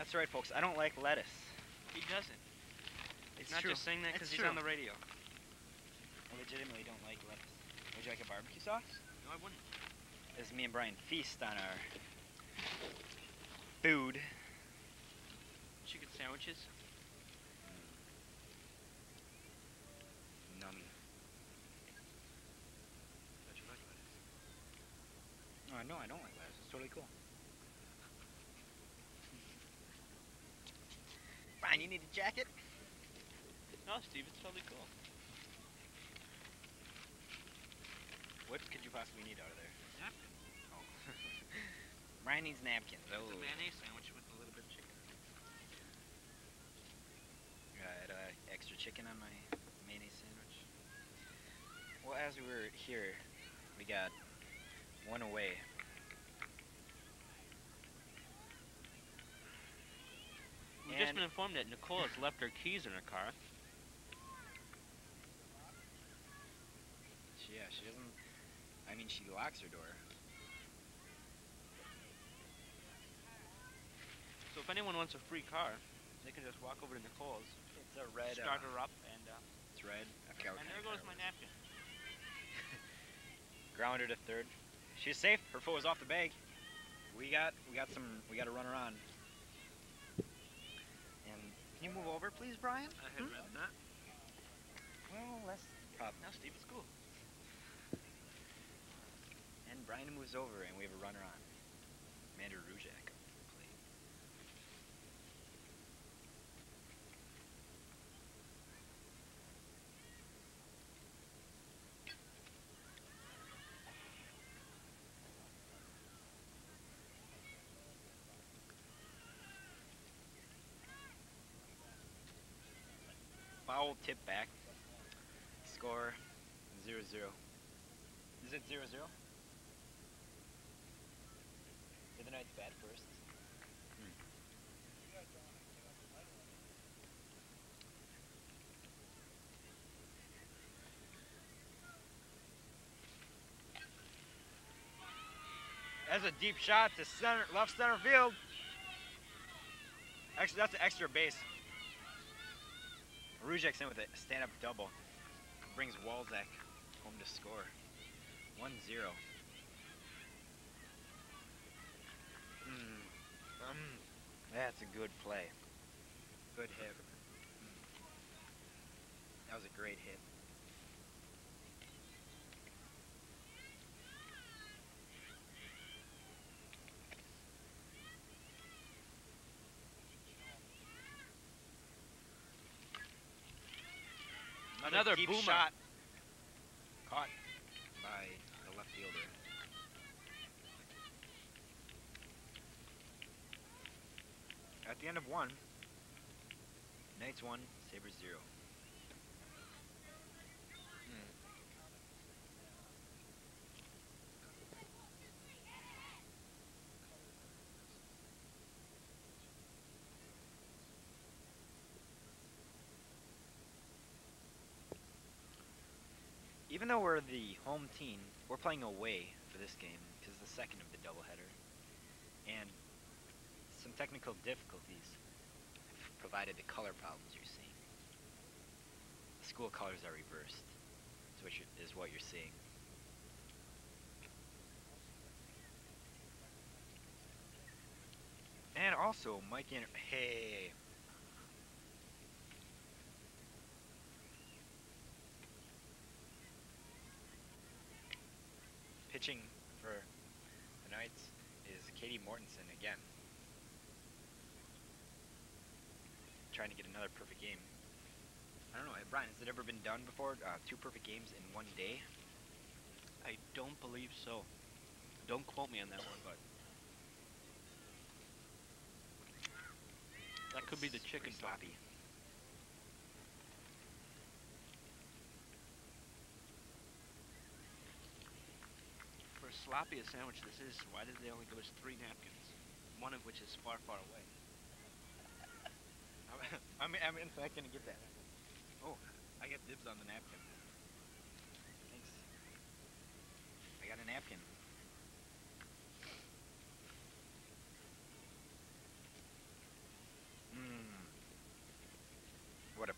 That's right, folks. I don't like lettuce. He doesn't. He's It's not true. just saying that because It's he's true. on the radio. I legitimately don't like lettuce. Would you like a barbecue sauce? No, I wouldn't. As me and Brian feast on our food. Chicken sandwiches. None. Don't you like lettuce? No, I know I don't like lettuce. It's totally cool. Brian, you need a jacket? No, Steve, it's totally cool. What could you possibly need out of there? Napkin. Oh. Brian needs napkins. It's Oh. a mayonnaise sandwich with a little bit of chicken. I had extra chicken on my mayonnaise sandwich. Well, as we were here, we got one away. We've just been informed that Nicole has left her keys in her car. Yeah, she doesn't. I mean, she locks her door. So if anyone wants a free car, they can just walk over to Nicole's, It's a red. start her up, and It's red. I forgot what and kind there of goes car my it was. napkin. Grounded to third. She's safe. Her foot was off the bag. We got to run her on. And can you move over, please, Brian? I had read that. Well, that's problem. Now, Steve, it's cool. And Brian moves over, and we have a runner on. Commander Rujak. Plate. Foul tip back. Score 0-0. Is it 0-0? The other night's bad first. That's a deep shot to center, left center field. Actually, that's an extra base. Rujak's in with a stand-up double. Brings Walzak home to score. 1-0. That's a good play. Good hit. That was a great hit. Another deep boomer. shot. Caught by the left fielder. At the end of one, Knights 1, Sabres 0. Even though we're the home team, we're playing away for this game because it's the second of the doubleheader. And some technical difficulties have provided the color problems you're seeing. The school colors are reversed, is what you're seeing. And also, Mike and hey. Pitching for the Knights is Katie Mortensen again. Trying to get another perfect game. I don't know, Brian, has it ever been done before? 2 perfect games in one day? I don't believe so. Don't quote me on that one, but that could be the chicken sloppy. For as sloppy a sandwich this is, why did they only give us 3 napkins? One of which is far, far away. I'm in fact gonna get that. Oh, I got dibs on the napkin. Thanks. I got a napkin.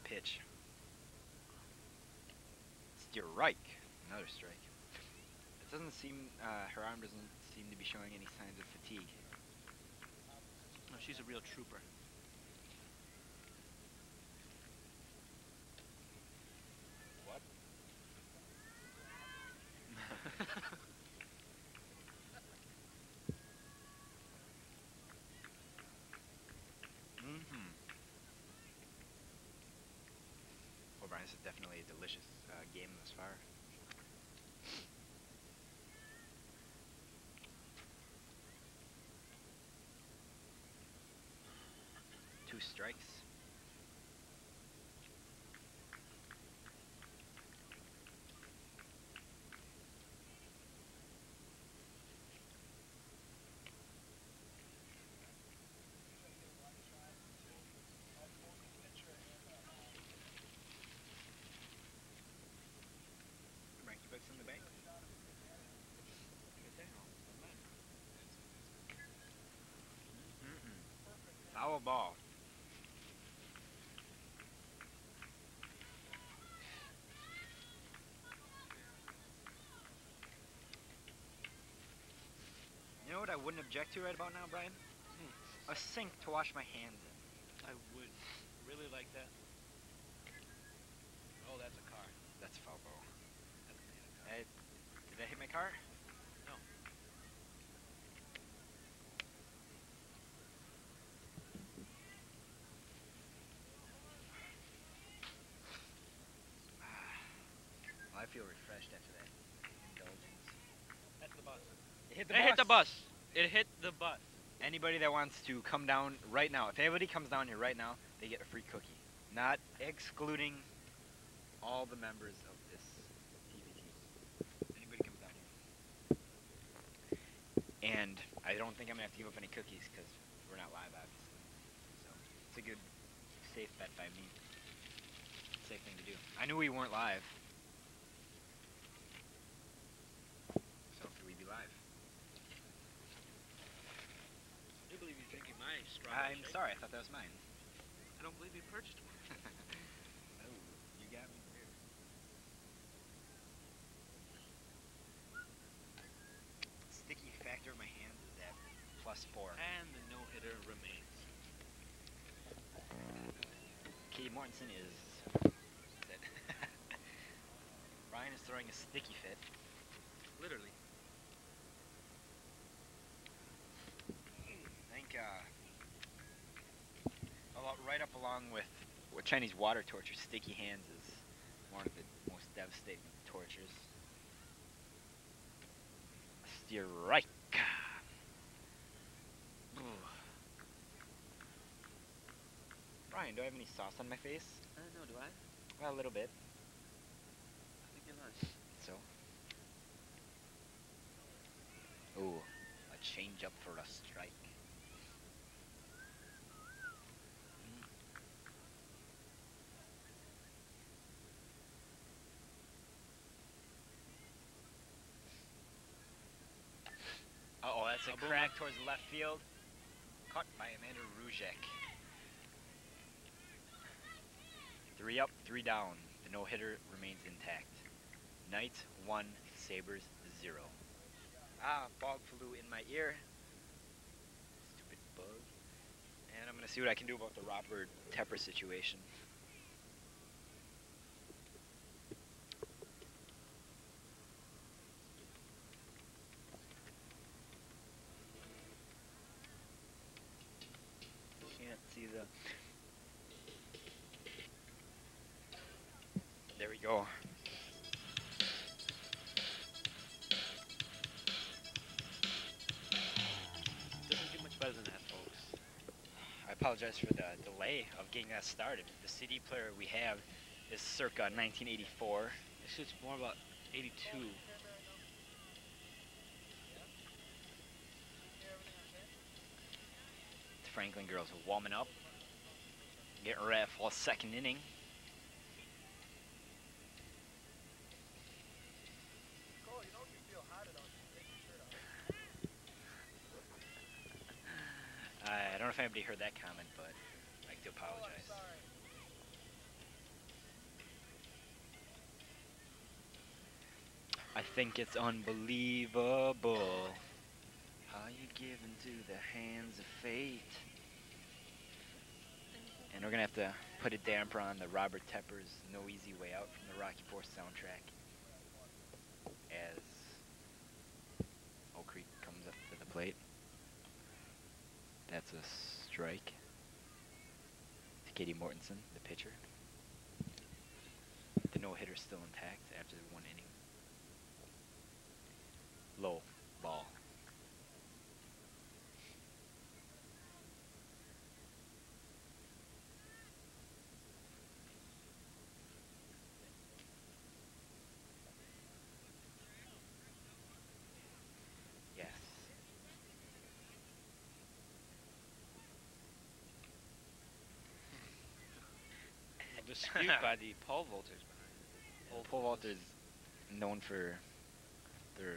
pitch. Strike. Another strike. It doesn't seem, her arm doesn't seem to be showing any signs of fatigue. Oh, she's a real trooper. What? Mm-hmm. Well, Brian, this is definitely a delicious game thus far. Two strikes. Brian, you bucks in the bank? Mm-mm. Foul ball. You know what I wouldn't object to right about now, Brian? A sink to wash my hands in. I would really like that. Oh, that's a car. That's foul ball. That's a car. Hey, did that hit my car? No. Well, I feel refreshed after that indulgence. That's the bus. It hit It hit the bus. It hit the bus. Anybody that wants to come down right now, if anybody comes down here right now, they get a free cookie. Not excluding all the members of this TV team. Anybody comes down here. And I don't think I'm going to have to give up any cookies because we're not live, obviously. So it's a good, safe bet by me. Safe thing to do. I knew we weren't live. So could we be live? I do believe you're drinking my strawberry I'm shake. sorry, I thought that was mine. I don't believe you purchased one. Oh, you got me there. Sticky factor of my hands is at +4. And the no-hitter remains. Katie Mortensen is it. Ryan is throwing a sticky fit. Literally. I think right up along with what Chinese water torture, sticky hands is one of the most devastating tortures. Strike. Brian, do I have any sauce on my face? No, do I? Well, a little bit. I think you're lying. So. Ooh, a change up for a strike. Uh-oh, that's a crack towards left field. Caught by Amanda Ruzek. 3 up, 3 down. The no-hitter remains intact. Knights 1, Sabres 0. Ah, bog flew in my ear. Stupid bug. And I'm going to see what I can do about the Robert Tepper situation. Can't see the... There we go. Doesn't get much better than that, folks. I apologize for the delay of getting that started. The CD player we have is circa 1984. This shit's more about 82. The Franklin girls are warming up. Getting ready for the second inning. I don't know if anybody heard that comment, but I'd like to apologize. think it's unbelievable how you give into the hands of fate. And we're gonna have to put a damper on the Robert Tepper's No Easy Way Out from the Rocky IV soundtrack as Oak Creek comes up to the plate. That's a strike to Katie Mortensen, the pitcher. The no-hitter's still intact after 1 inning. Low ball. Yes. A dispute by the pole vaulters behind. Pole vaulters known for their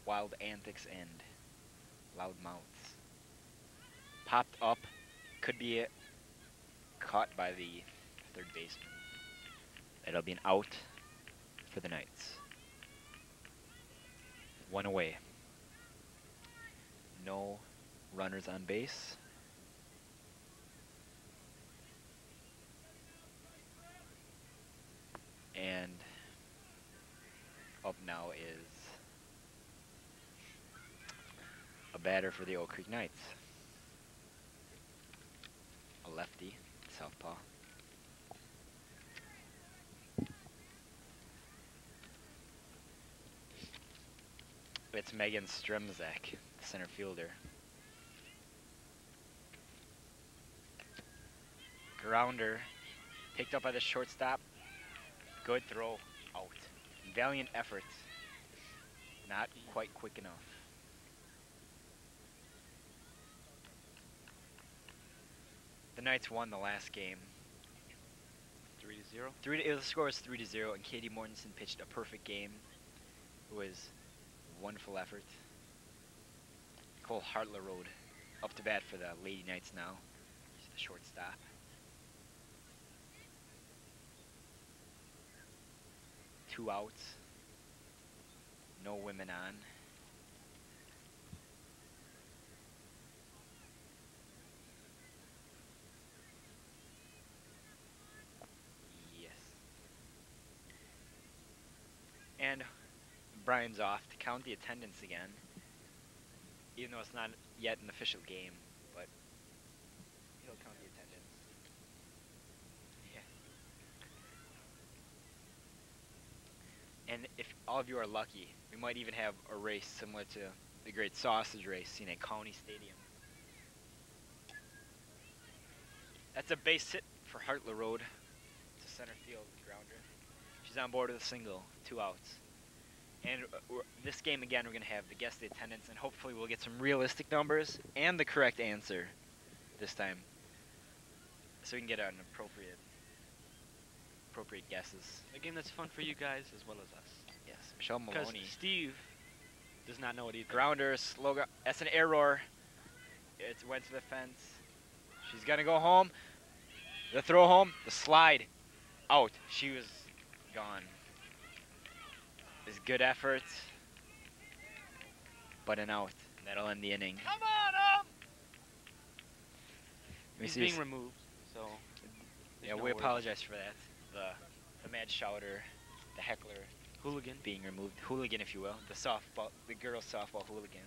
wild antics and loud mouths. Popped up, could be caught by the third baseman. It'll be an out for the Knights. 1 away. No runners on base. And up now is a batter for the Oak Creek Knights. A lefty, southpaw. It's Megan Stremzak, the center fielder. Grounder, picked up by the shortstop. Good throw, out. Valiant effort, not quite quick enough. The Knights won the last game. 3-0. The score was 3-0, and Katie Mortensen pitched a perfect game. It was a wonderful effort. Cole Hartler-Rode up to bat for the Lady Knights now. He's the shortstop. Two outs. No women on. Yes. And Brian's off to count the attendance again. Even though it's not yet an official game, but he'll count the attendance. Yeah. And if all of you are lucky, we might even have a race similar to the Great Sausage Race seen at County Stadium. That's a base hit for Hartler-Rode to center field grounder. She's on board with a single, 2 outs. And this game, again, we're going to have the guest attendance, and hopefully we'll get some realistic numbers and the correct answer this time, so we can get an appropriate guesses. A game that's fun for you guys as well as us. Yes, Michelle Because Maloney. Steve does not know it either. Grounder, slow. That's an error. It went to the fence. She's going to go home. The throw home, the slide, out. She was gone. It's good effort, but an out. That'll end the inning. Come on, Let me He's see being this- removed, so. Yeah, there's no we worries. apologize for that. The mad shouter, the heckler Hooligan. being removed, hooligan, if you will, the girls softball hooligan.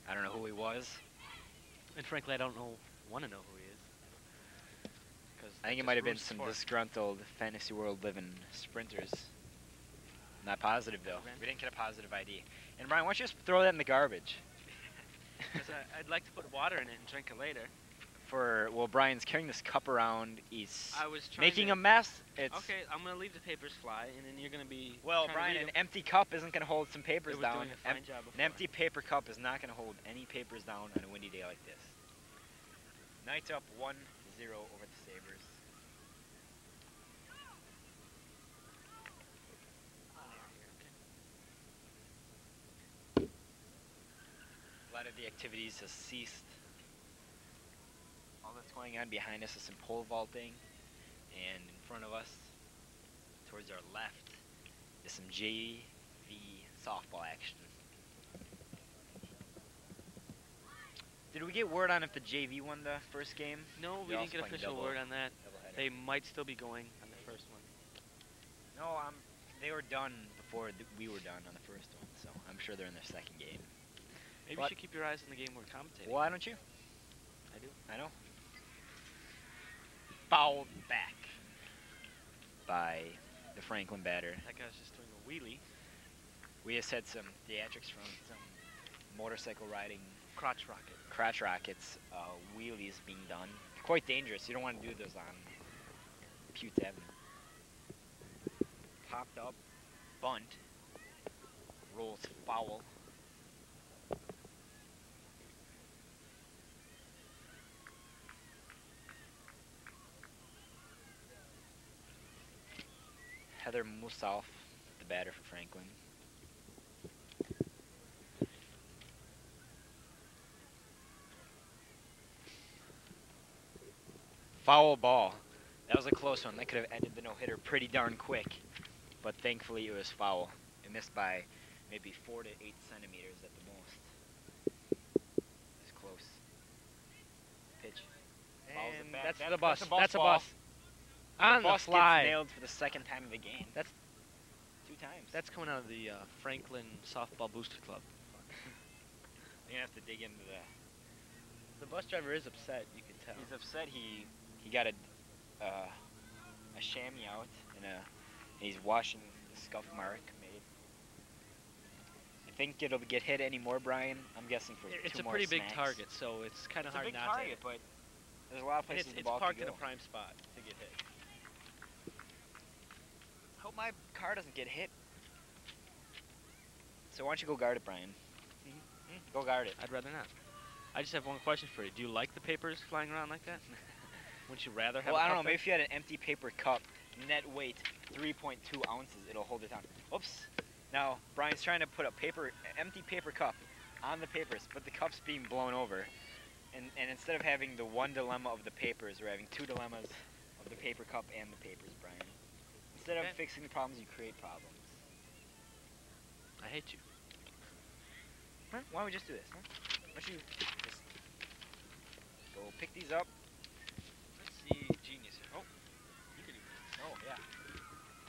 I don't know who he was. And frankly, I don't want to know who he is. 'Cause I think that it might have just been ruins some sport. disgruntled Fantasy World living sprinters. Not positive though. We didn't get a positive ID. And Brian, why don't you just throw that in the garbage? 'Cause I'd like to put water in it and drink it later. Well, Brian's carrying this cup around. He's I was trying making to, a mess. It's Okay, I'm gonna leave the papers fly, and then you're gonna be. Well, trying to Brian, read an 'em. empty cup isn't going to hold some papers It was down. doing a fine job An before. empty paper cup is not going to hold any papers down on a windy day like this. Knights up 1-0 over the Sabres. A lot of the activities has ceased. All that's going on behind us is some pole vaulting, and in front of us, towards our left, is some the softball action. Did we get word on if the JV won the first game? No, we They're didn't also get playing official word on that. doubleheader. They might still be going on the first one. No, they were done before we were done on the first one, so I'm sure they're in their second game. Maybe But- you should keep your eyes on the game we're commentating. Why don't you? I do. I know. Fouled back by the Franklin batter. That guy's just doing a wheelie. We just had some theatrics from some motorcycle riding Crotch rocket. crotch rockets, wheelies being done. Quite dangerous. You don't want to do those on Pute Avenue. Popped up, bunt, rolls foul. Heather Musalf, the batter for Franklin. Foul ball. That was a close one. That could have ended the no-hitter pretty darn quick. But thankfully it was foul. It missed by maybe 4 to 8 centimeters at the most. It's close. Pitch. Fouls it And back. that's That- the bus. that's a bus That's a ball. bus. On the Bus fly. gets nailed for the second time of the game. That's 2 times. That's coming out of the Franklin Softball Booster Club. You're gonna have to dig into that. The bus driver is upset, you can tell. He's upset. He got a chamois out and he's washing the scuff mark made. I think it'll get hit anymore, Brian. I'm guessing for It's 2 a more pretty big smacks. target, so it's kind of It's a hard big not target, to. but there's a lot of And places the it's ball parked could in a go. prime spot to get hit. Hope my car doesn't get hit. So why don't you go guard it, Brian? Go guard it. I'd rather not. I just have one question for you. Do you like the papers flying around like that? Wouldn't you rather have Well, a I don't cup know. Maybe if you had an empty paper cup, net weight 3.2 ounces, it'll hold it down. Oops. Now Brian's trying to put a empty paper cup on the papers, but the cup's being blown over. And instead of having the one dilemma of the papers, we're having 2 dilemmas of the paper cup and the papers, Brian. Instead of Okay. fixing the problems, you create problems. I hate you. Huh? Why don't we just do this? Huh? Why don't you just go pick these up? Let's see, genius. Oh, you could do this. Oh, yeah.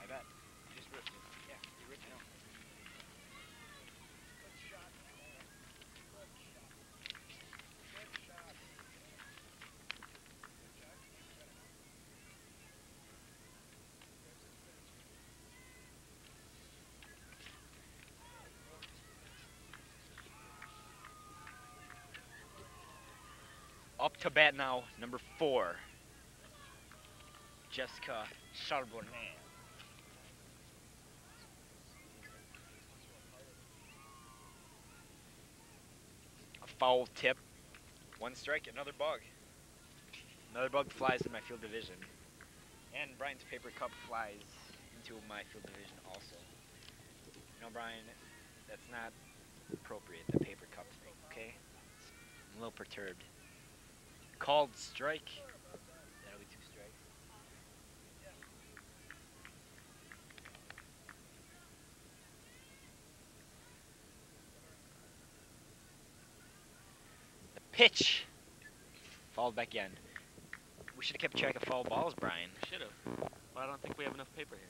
I bet. You just ripped it. Yeah, you ripped it out. Up to bat now, number 4. Jessica Charbonnet. A foul tip. 1 strike, another bug. Another bug flies in my field division. And Brian's paper cup flies into my field division also. You know, Brian, that's not appropriate, the paper cup thing, okay? I'm a little perturbed. Called strike. That'll be 2 strikes. The pitch. Fouled back in. We should have kept track of foul balls, Brian. Should have. But I don't think we have enough paper here.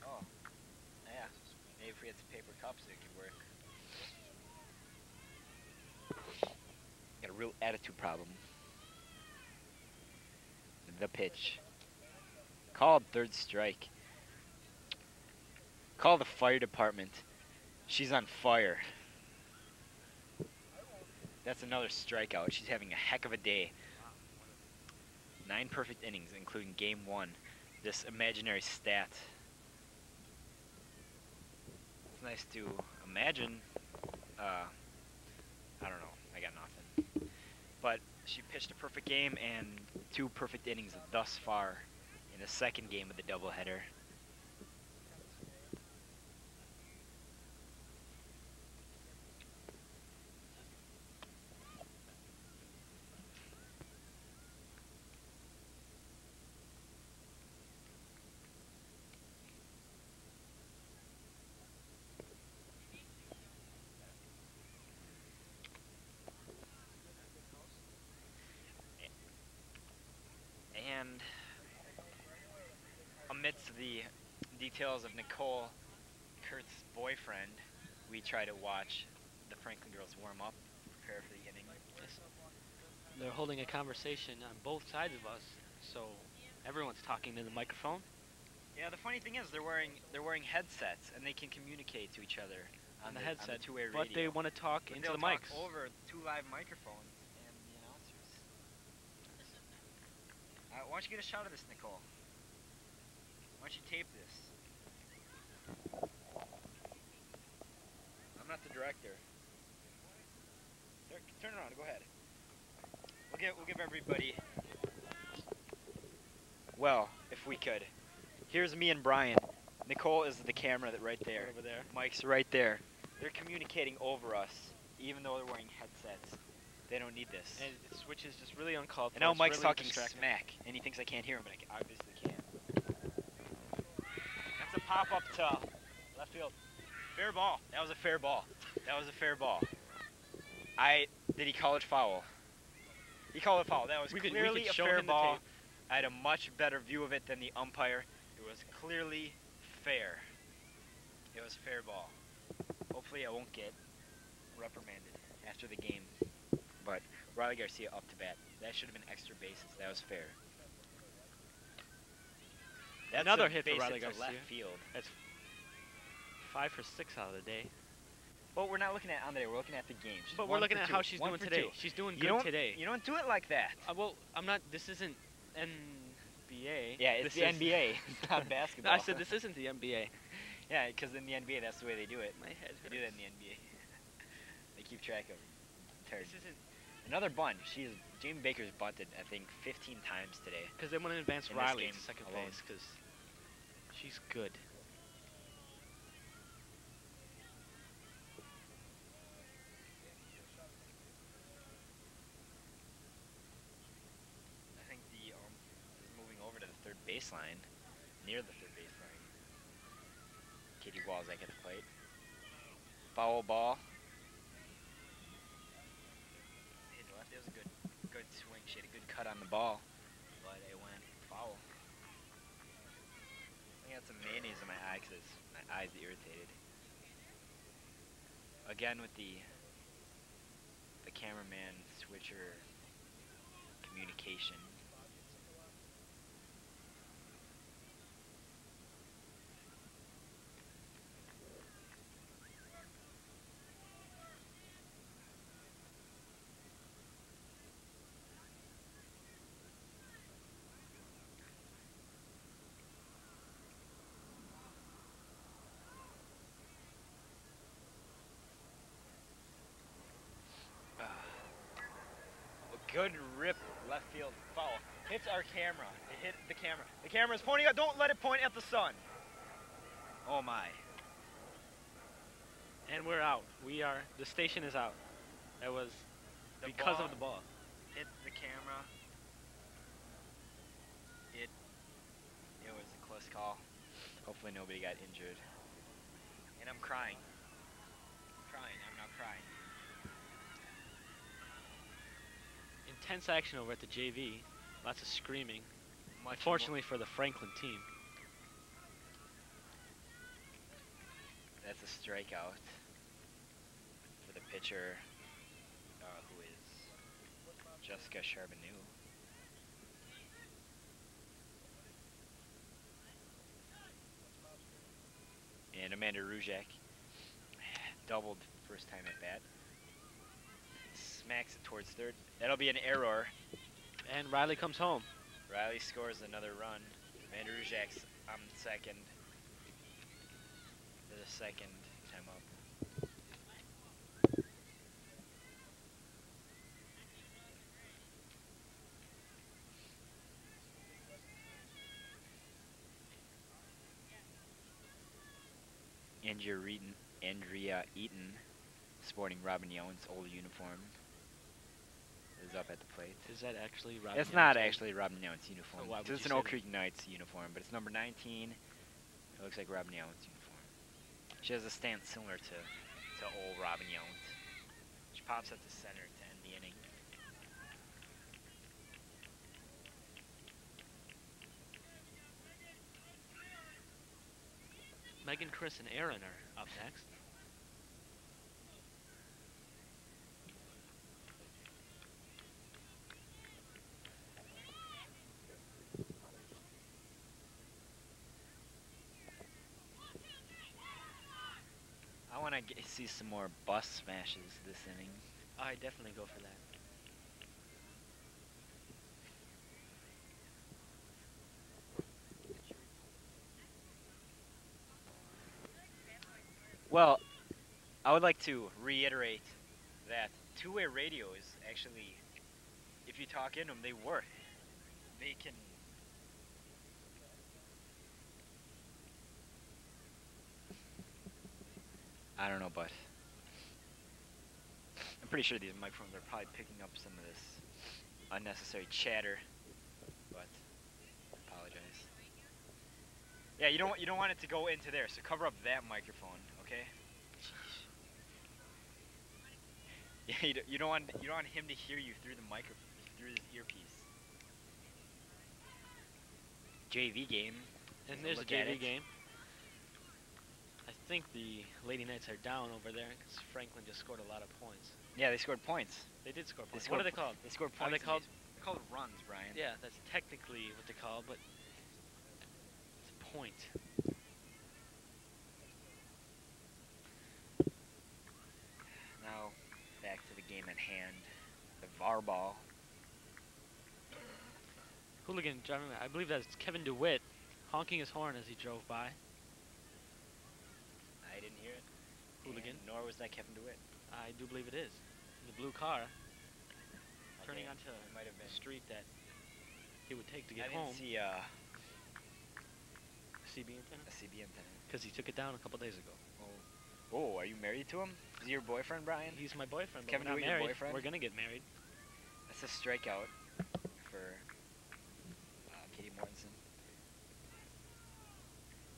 Oh. Yeah. Maybe if we had some paper cups, it could work. Got a real attitude problem. The pitch. Called 3rd strike. Call the fire department. She's on fire. That's another strikeout. She's having a heck of a day. 9 perfect innings, including game 1. This imaginary stat. It's nice to imagine. I don't know. I got nothing. But she pitched a perfect game and 2 perfect innings thus far in the second game of the doubleheader. midst of the details of Nicole, Kurt's boyfriend, we try to watch the Franklin girls warm up, prepare for the inning. Yes. They're holding a conversation on both sides of us, so everyone's talking to the microphone. Yeah, the funny thing is they're wearing headsets and they can communicate to each other On the on headset, the two-way radio. but they want to talk But into they'll the talk mics. over 2 live microphones and the announcers. Why don't you get a shot of this, Nicole? Why don't you tape this? I'm not the director. Turn around. Go ahead. We'll give everybody. Well, if we could. Here's me and Brian. Nicole is the camera right there. Over there. Mike's right there. They're communicating over us, even though they're wearing headsets. They don't need this. And it switches just really uncalled for. And now It's Mike's really talking distracting. smack, and he thinks I can't hear him, but I obviously can. That's a pop-up to left field. Fair ball. That was a fair ball. That was a fair ball. Did he call it foul? He called it foul. That was clearly a show fair him the ball. tape. I had a much better view of it than the umpire. It was clearly fair. It was fair ball. Hopefully I won't get reprimanded after the game. But Riley Garcia up to bat. That should have been extra bases. That was fair. That's Another a hit for base Riley hit to Garcia. left field. That's 5 for 6 out of the day. But we're not looking at on the day. We're looking at the game. She's But we're 1 looking for at 2. how she's 1 doing for today. 2. She's doing You good don't- today. You don't do it like that. Well, I'm not. This isn't NBA. Yeah, it's This the is- NBA. It's not basketball. I said this isn't the NBA. Yeah, because in the NBA, that's the way they do it. My head They do that in the NBA. They keep track of turns. This isn't Another bunt. Jamie Baker's bunted, I think, 15 times today. because they want to advance In this Riley game to second alone. base because she's good. I think the is moving over to the third baseline, near the third baseline. Katie Walzak at the plate. Foul ball. Hit the left. It was a good swing. She had a good cut on the ball, but it went foul. I got some mayonnaise in my eye because my eyes irritated. Again with the cameraman switcher communication. Good rip left field foul. Hits our camera. It hit the camera. The camera's pointing out. Don't let it point at the sun. Oh my. And we're out. The station is out. That was because of the ball. Hit the camera. It was a close call. Hopefully nobody got injured. And I'm crying. I'm not crying. Intense action over at the JV. Lots of screaming. Much Unfortunately for the Franklin team. That's a strikeout for the pitcher, who is Jessica Charbonneau. And Amanda Rujak doubled first time at bat. Smacks it towards third. That'll be an error. And Riley comes home. Riley scores another run. Amanda Rujak's on second. For the second time up. Andrea Eaton, sporting Robin Young's old uniform, is up at the plate. Is that actually Robin It's not Young's actually Robin Young's uniform. So why would It's you an say Oak that? Creek Knights uniform, but it's number 19. It looks like Robin Young's uniform. She has a stance similar to old Robin Young's. She pops at the center to end the inning. Megan, Chris, and Aaron are up next. I want to see some more bus smashes this inning. I definitely go for that. Well, I would like to reiterate that two-way radio is actually, if you talk in them, they work. They can. I don't know, but I'm pretty sure these microphones are probably picking up some of this unnecessary chatter. But apologize. Yeah, you don't want it to go into there, so cover up that microphone, okay? Yeah, you don't want him to hear you through the through his earpiece. JV game. And Take there's a look at JV it. game. I think the Lady Knights are down over there because Franklin just scored a lot of points. Yeah, they scored points. They did score points. scored What are they called? They scored Are points. they called? They're called runs, Brian. Yeah, that's technically what they call, but it's a point. Now, back to the game at hand. The VAR ball. Hooligan driving. I believe that's Kevin DeWitt honking his horn as he drove by. I didn't hear it. Hooligan. And nor was that Kevin DeWitt. I do believe it is. In the blue car, turning Okay, onto it might have the been. street that he would take to I get didn't home. see CB antenna? a CB antenna. Because he took it down a couple days ago. Oh, are you married to him? Is he your boyfriend, Brian? He's my boyfriend, but Kevin we're not DeWitt your married. boyfriend? We're gonna get married. That's a strikeout for Katie Mortensen.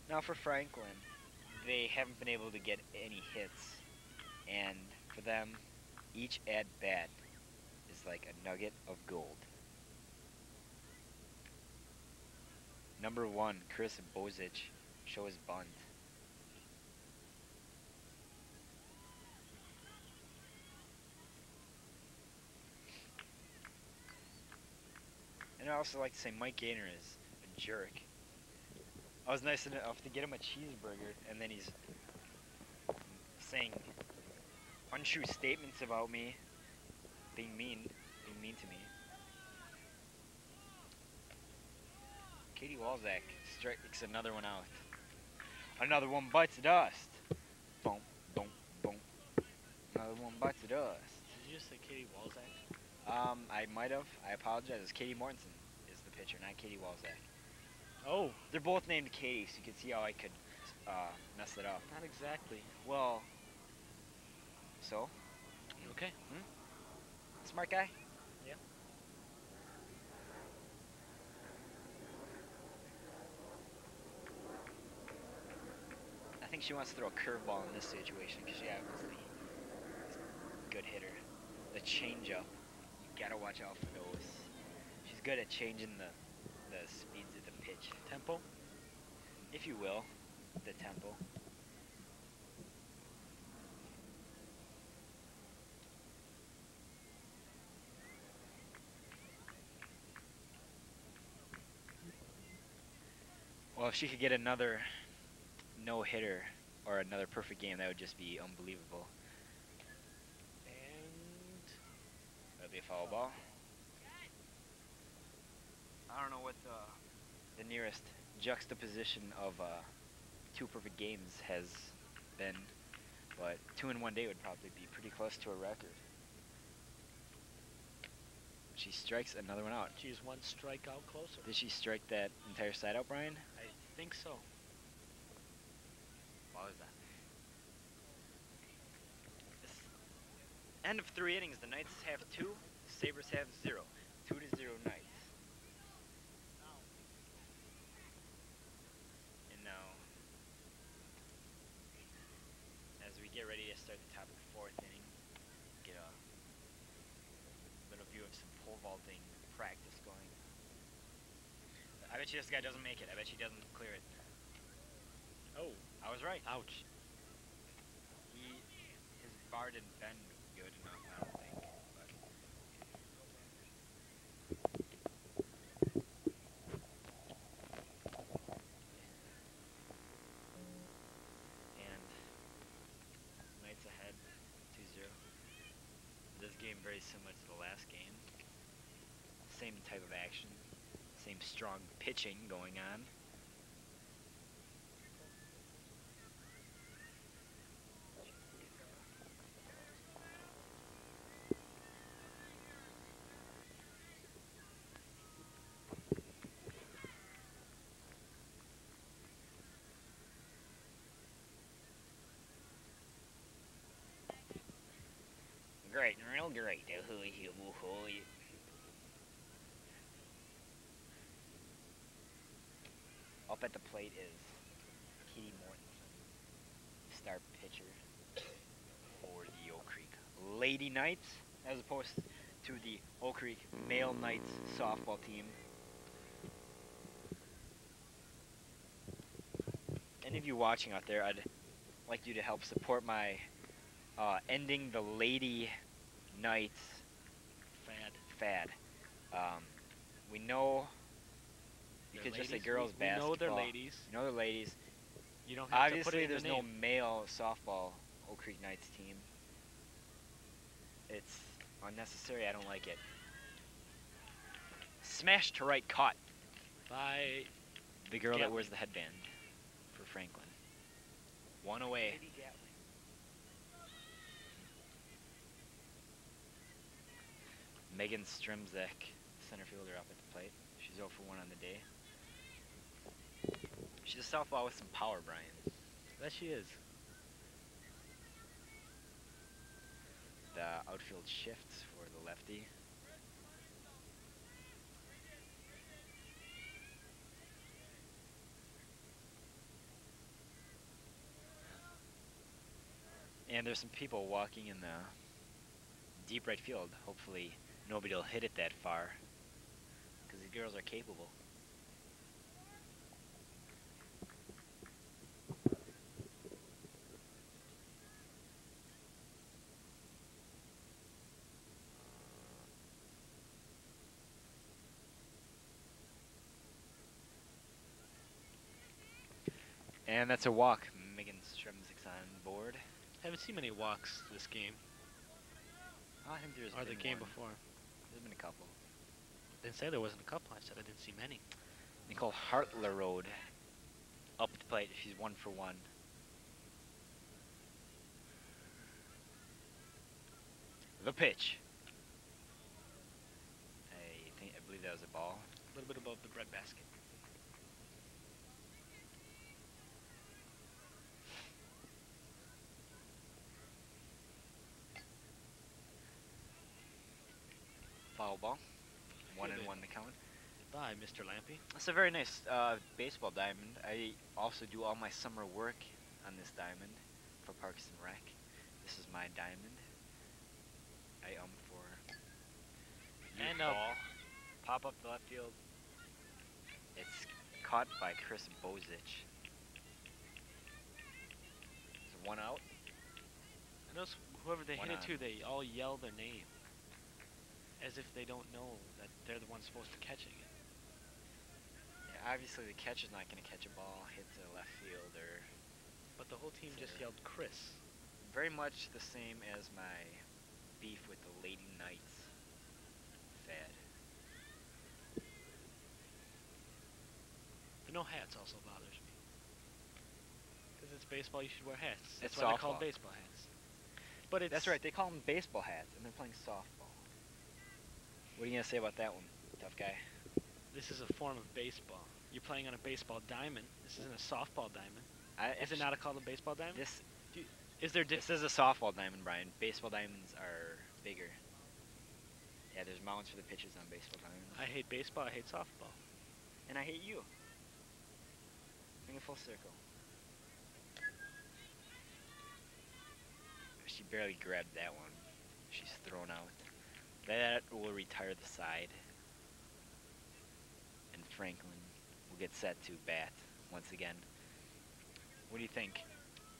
Now for Franklin, they haven't been able to get any hits, and for them, each at bat is like a nugget of gold. Number 1, Chris Bozich, shows bunt. And I also like to say Mike Gaynor is a jerk. I was nice enough to get him a cheeseburger, and then he's saying untrue statements about me, being mean to me. Katie Walzak strikes another one out. Another one bites the dust. Boom, boom, boom. Another one bites the dust. Did you just say Katie Walzak? I might have. I apologize. It's Katie Mortensen is the pitcher, not Katie Walzak. Oh, They're both named Katie, so you can see how I could mess it up. not exactly. Well, so? You okay? Smart guy? Yeah. I think she wants to throw a curveball in this situation because she obviously is a good hitter. The changeup, you gotta watch out for those. She's good at changing the speeds of the pitch, Tempo? if you will, the tempo. Well, if she could get another no-hitter or another perfect game, that would just be unbelievable. And That'd be a foul ball. I don't know what The nearest juxtaposition of 2 perfect games has been, but 2 in 1 day would probably be pretty close to a record. She strikes another one out. she's one strikeout closer. Did she strike that entire side out, Brian? I think so. What was that? End of 3 innings. The Knights have 2. The Sabres have 0. 2-0 Knights. And now, as we get ready to start the top of the 4th inning, get a little view of some pole vaulting practice going. I bet you this guy doesn't make it. I bet she doesn't clear it. Oh, I was right. ouch. His bar didn't bend good enough, I don't think. But and Knights ahead, 2-0. This game very similar to the last game. Same type of action, same strong pitching going on. Great, real great. Up at the plate is Katie Mortensen, star pitcher for the Oak Creek Lady Knights, as opposed to the Oak Creek Male Knights softball team. Any of you watching out there, I'd like you to help support my ending the Lady Knights fad. We know you They're could just say ladies. girls We basketball. know they're ladies. You know they're ladies. You don't have to put Obviously, it in there's the no name. male softball Oak Creek Knights team. It's unnecessary. I don't like it. Smash to right, caught. By The girl that Gatling. wears the headband for Franklin. One away. Lady Gatling. Megan Stremzek, center fielder, up at the plate. She's 0 for 1 on the day. She's a softball with some power, Brian. That she is. The outfield shifts for the lefty. And there's some people walking in the deep right field. Hopefully nobody will hit it that far, because these girls are capable. And that's a walk. Megan Stremzik's on board. Haven't seen many walks this game. I think there's Or the been game one. before. There's been a couple. Didn't say there wasn't a couple. I said I didn't see many. Nicole Hartlerode up the plate. She's 1 for 1. The pitch. I believe that was a ball. A little bit above the breadbasket. Foul ball. 1 Good. and 1 to count. Bye, Mr. Lampy. That's a very nice baseball diamond. I also do all my summer work on this diamond for Parks and Rec. This is my diamond. I for And ball. Pop up the left field. It's caught by Chris Bozich. It's 1 out. I notice whoever they One hit it on. to, they all yell their name. As if they don't know that they're the ones supposed to catching it. Yeah, obviously the catcher's not going to catch a ball hit to left field, or But the whole team just Fair. yelled Chris. very much the same as my beef with the Lady Knights fad. The no hats also bothers me. Because it's baseball, you should wear hats. That's It's why they're called softball. baseball hats. But it's That's right, they call them baseball hats, and they're playing softball. What are you going to say about that one, tough guy? This is a form of baseball. You're playing on a baseball diamond. This isn't a softball diamond. Is it not called a baseball diamond? This Is there this is a softball diamond, Brian. Baseball diamonds are bigger. Yeah, there's mounts for the pitches on baseball diamonds. I hate baseball. I hate softball. And I hate you. Bring it full circle. She barely grabbed that one. She's thrown out. That will retire the side. And Franklin will get set to bat once again. What do you think?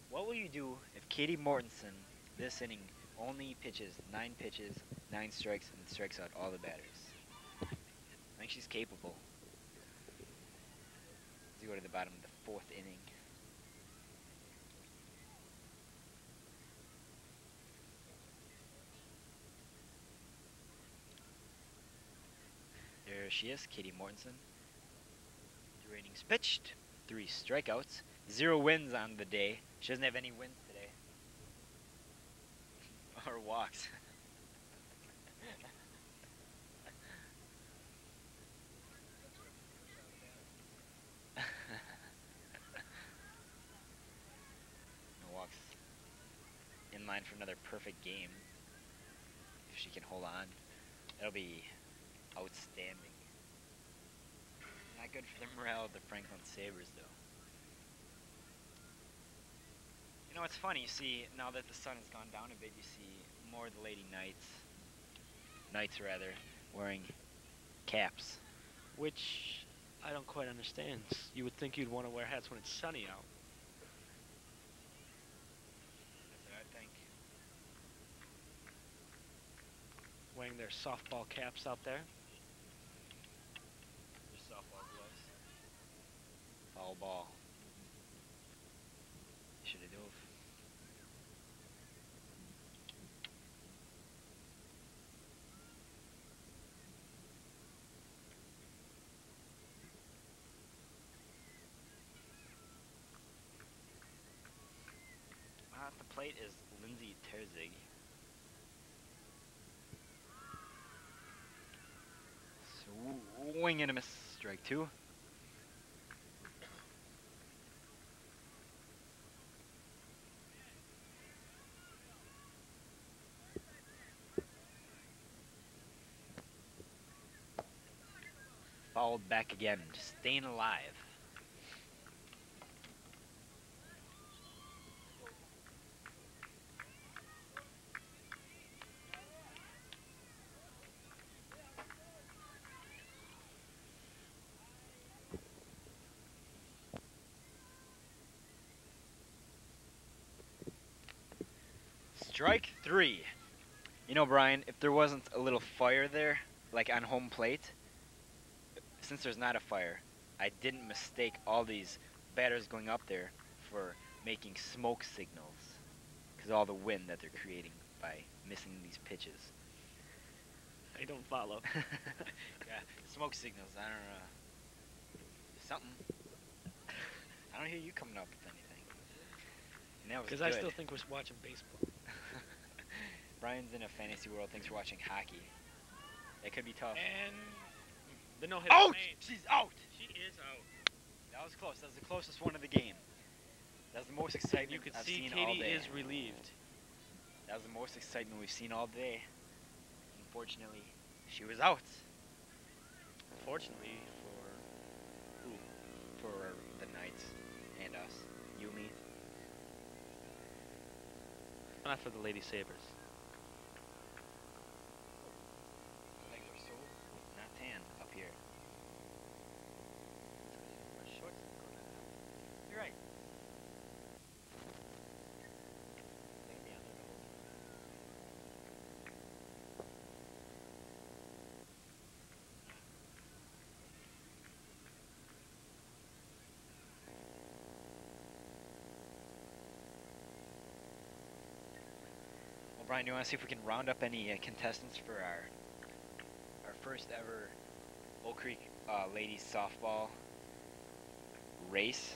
What will you do if Katie Mortensen this inning only pitches 9 pitches, 9 strikes, and strikes out all the batters? I think she's capable. Let's go to the bottom of the 4th inning. There she is, Katie Mortensen. 3 innings pitched, 3 strikeouts, 0 wins on the day. She doesn't have any wins today. Or walks. No walks. In line for another perfect game. If she can hold on, that'll be outstanding. Not good for the morale of the Franklin Sabres, though. You know, it's funny, you see, now that the sun has gone down a bit, you see more of the Lady Knights rather, wearing caps. Which I don't quite understand. You would think you'd want to wear hats when it's sunny out. That's what I think. Wearing their softball caps out there. There's softball gloves. Foul ball. Should have dove. At the plate is Lindsay Terzig. Swing and a miss. Strike 2. Fouled back again, staying alive. Strike 3. You know, Brian, if there wasn't a little fire there, like on home plate, since there's not a fire, I didn't mistake all these batters going up there for making smoke signals, because all the wind that they're creating by missing these pitches. I don't follow. Yeah, smoke signals. I don't know. Something. I don't hear you coming up with anything. And that was Because good. I still think we're watching baseball. Brian's in a fantasy world. Thanks for watching hockey. It could be tough. And the no-hitter. Out! She's out! She is out. That was close. That was the closest one of the game. That was the most excitement You could I've see seen all Katie day. is relieved. That was the most excitement we've seen all day. Unfortunately, she was out. Fortunately for who? For the Knights and us. You, me. Not for the Lady Sabres. Legs are so not tan up here. You're right. Well, Brian, do you want to see if we can round up any contestants for our first ever Oak Creek ladies softball race?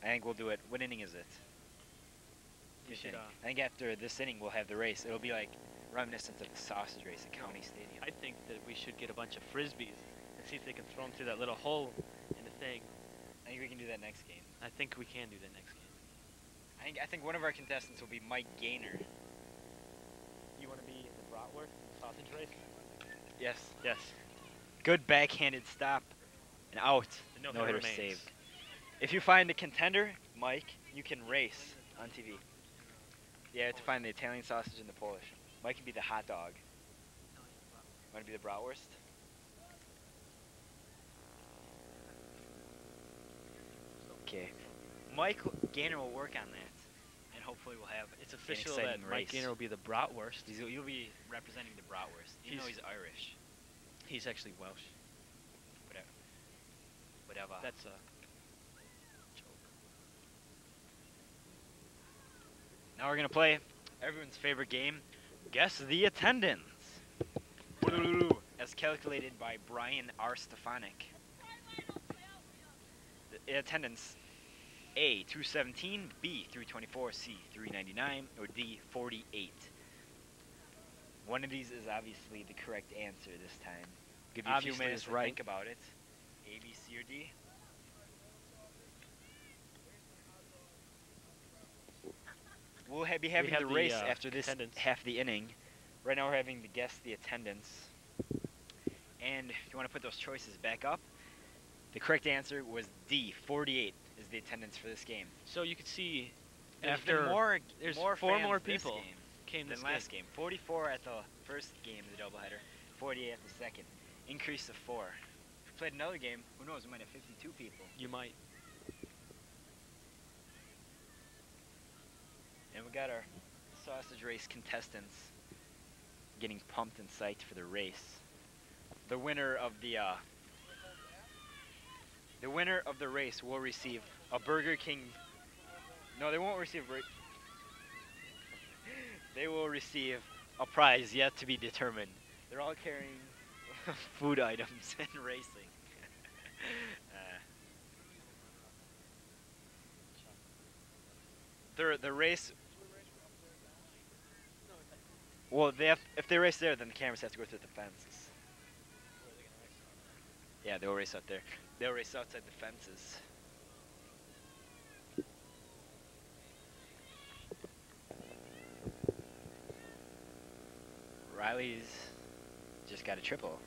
I think we'll do it. What inning is it? We should, I think after this inning we'll have the race. It'll be like reminiscent of the sausage race at County Stadium. I think that we should get a bunch of frisbees and see if they can throw them through that little hole in the thing. I think we can do that next game. I think we can do that next game. I think one of our contestants will be Mike Gaynor. You want to be in the bratwurst sausage race? Yes. Yes. Good backhanded stop and out. The No no-hitter hitter remains. saved. If you find a contender, Mike, you can race on TV. Yeah, to find the Italian sausage and the Polish. Mike can be the hot dog. Want to be the bratwurst? Okay. Mike Gaynor will work on that, and hopefully we'll have It's official that exciting Mike race. Gaynor will be the bratwurst. You'll be representing the bratwurst, even though he's Irish. He's actually Welsh. Whatever. That's a joke. Now we're gonna play everyone's favorite game, Guess the Attendance. As calculated by Brian R. Stefanik. The attendance: A 217, B 324, C 399, or D 48. One of these is obviously the correct answer this time. Give you a few Obviously minutes is to right. think about it. A, B, C, or D. We'll be having have the the, race after this attendance. half the inning. Right now we're having to guess the attendance. And if you want to put those choices back up, the correct answer was D, 48 is the attendance for this game. So you could see There's after been more, there's more 4 fans more this people game came than this last game. 44 at the first game of the doubleheader, 48 at the second. Increase of 4. If we played another game, who knows, we might have 52 people. You might. And we got our sausage race contestants getting pumped and psyched for the race. The winner of the race will receive a Burger King. No, they won't receive. They will receive a prize yet to be determined. They're all carrying food items and racing. The race. Well, if they race there, then the cameras have to go through the fences. Yeah, they'll race out there. They'll race outside the fences. Riley's just got a triple.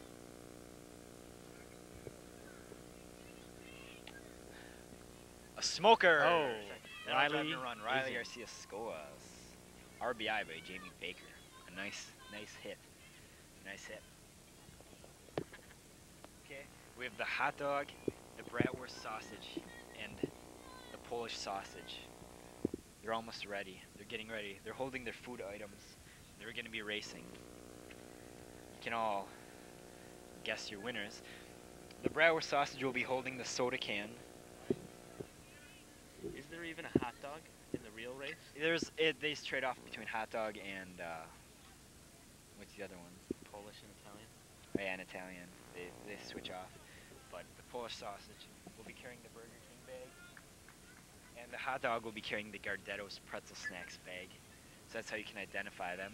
A smoker! Oh, That'll Riley drive the run. Riley is in. Garcia scores. RBI by Jamie Baker. A nice hit. Nice hit. Okay, we have the hot dog, the bratwurst sausage, and the Polish sausage. They're almost ready. They're getting ready. They're holding their food items. They're going to be racing. You can all guess your winners. The bratwurst sausage will be holding the soda can. Is there even a hot dog in the real race? They trade off between hot dog and what's the other one? Polish and Italian. Oh, yeah, and Italian. They switch off. But the Polish sausage will be carrying the Burger King bag, and the hot dog will be carrying the Gardetto's pretzel snacks bag. So that's how you can identify them.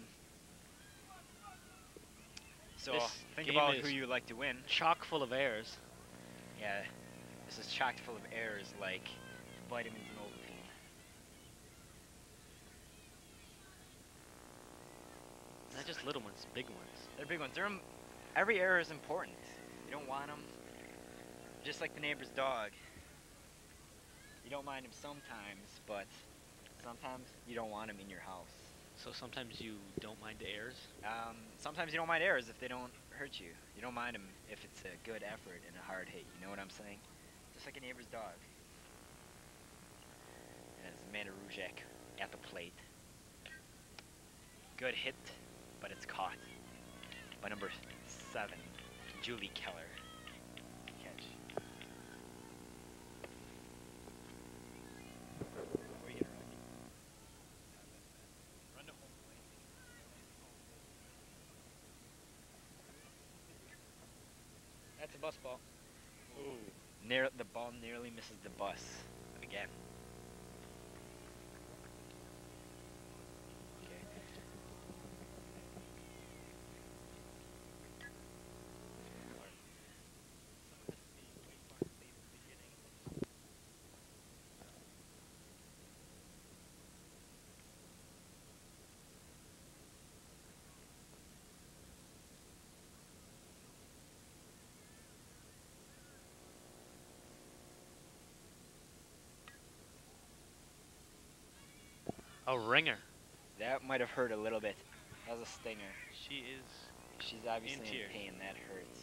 So This think game about is who you would like to win. Chock full of errors. Yeah, this is chocked full of errors like vitamins and Ovaltine. Not just little ones, big ones. They're big ones. Every error is important. You don't want them. Just like the neighbor's dog. You don't mind him sometimes, but sometimes you don't want him in your house. So sometimes you don't mind the errors. Sometimes you don't mind errors if they don't hurt you. You don't mind them if it's a good effort and a hard hit. You know what I'm saying? Just like a neighbor's dog. And it's Amanda Ruzek at the plate. Good hit, but it's caught by number 7, Julie Keller. Catch. Where are you gonna run? Run to home plate. That's a bus ball. Ooh. The ball nearly misses the bus again. Okay. A ringer. That might have hurt a little bit. That was a stinger. She is. She's obviously In tears. in pain. That hurts.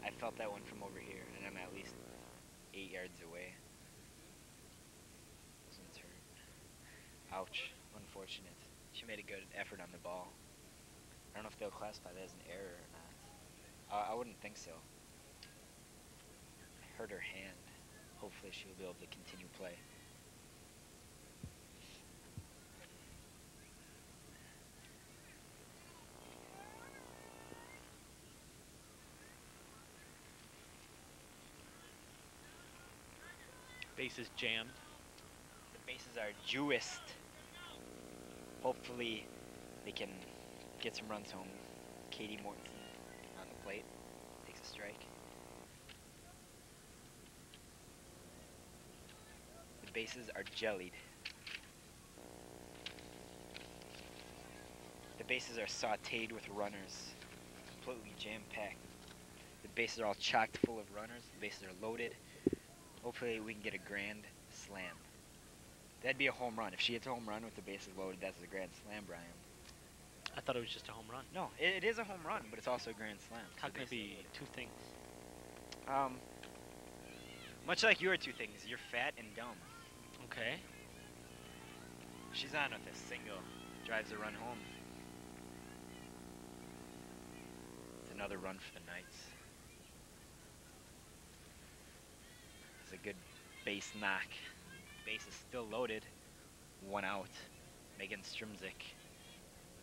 I felt that one from over here, and I'm at least 8 yards away. Ouch. Unfortunate. She made a good effort on the ball. I don't know if they'll classify that as an error or not. I wouldn't think so. Hurt her hand. Hopefully she'll be able to continue play. Base is jammed. The bases are Jewist. Hopefully they can get some runs home. Katie Mortensen on the plate. Takes a strike. The bases are jellied. The bases are sauteed with runners. Completely jam-packed. The bases are all chocked full of runners. The bases are loaded. Hopefully we can get a grand slam. That'd be a home run. If she hits a home run with the bases loaded, that's a grand slam, Brian. I thought it was just a home run. No, it is a home run, but it's also a grand slam. How can it be two things? Much like your two things, you're fat and dumb. Okay. She's on with a single. Drives a run home. It's another run for the Knights. It's a good base knock. Base is still loaded. 1 out. Megan Strumzik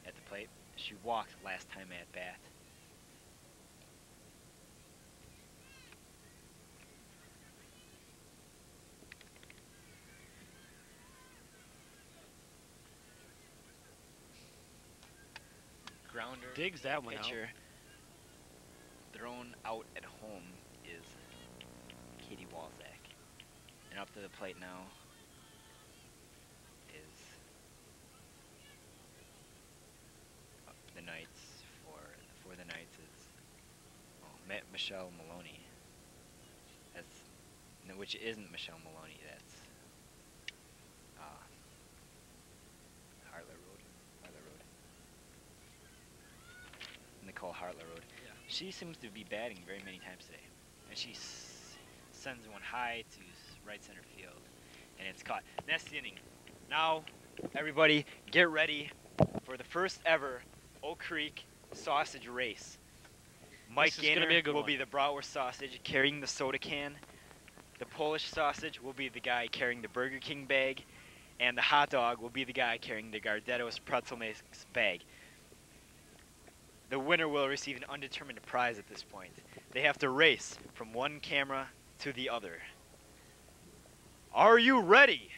at the plate. She walked last time at bat. Grounder. Digs that one out. Pitcher thrown out at home is Katie Walzak. And up to the plate now is the Knights. For the Knights is Michelle Maloney. That's no, which isn't Michelle Maloney. That's Hartler Road. Nicole Hartler Road. Yeah. She seems to be batting very many times today, and she sends one high to right center field, and it's caught. Next inning. Now, everybody, get ready for the first ever Oak Creek sausage race. Mike This is gonna Gaynor be a good will one. be the bratwurst sausage carrying the soda can. The Polish sausage will be the guy carrying the Burger King bag, and the hot dog will be the guy carrying the Gardetto's pretzel mix bag. The winner will receive an undetermined prize at this point. They have to race from one camera to the other. Are you ready?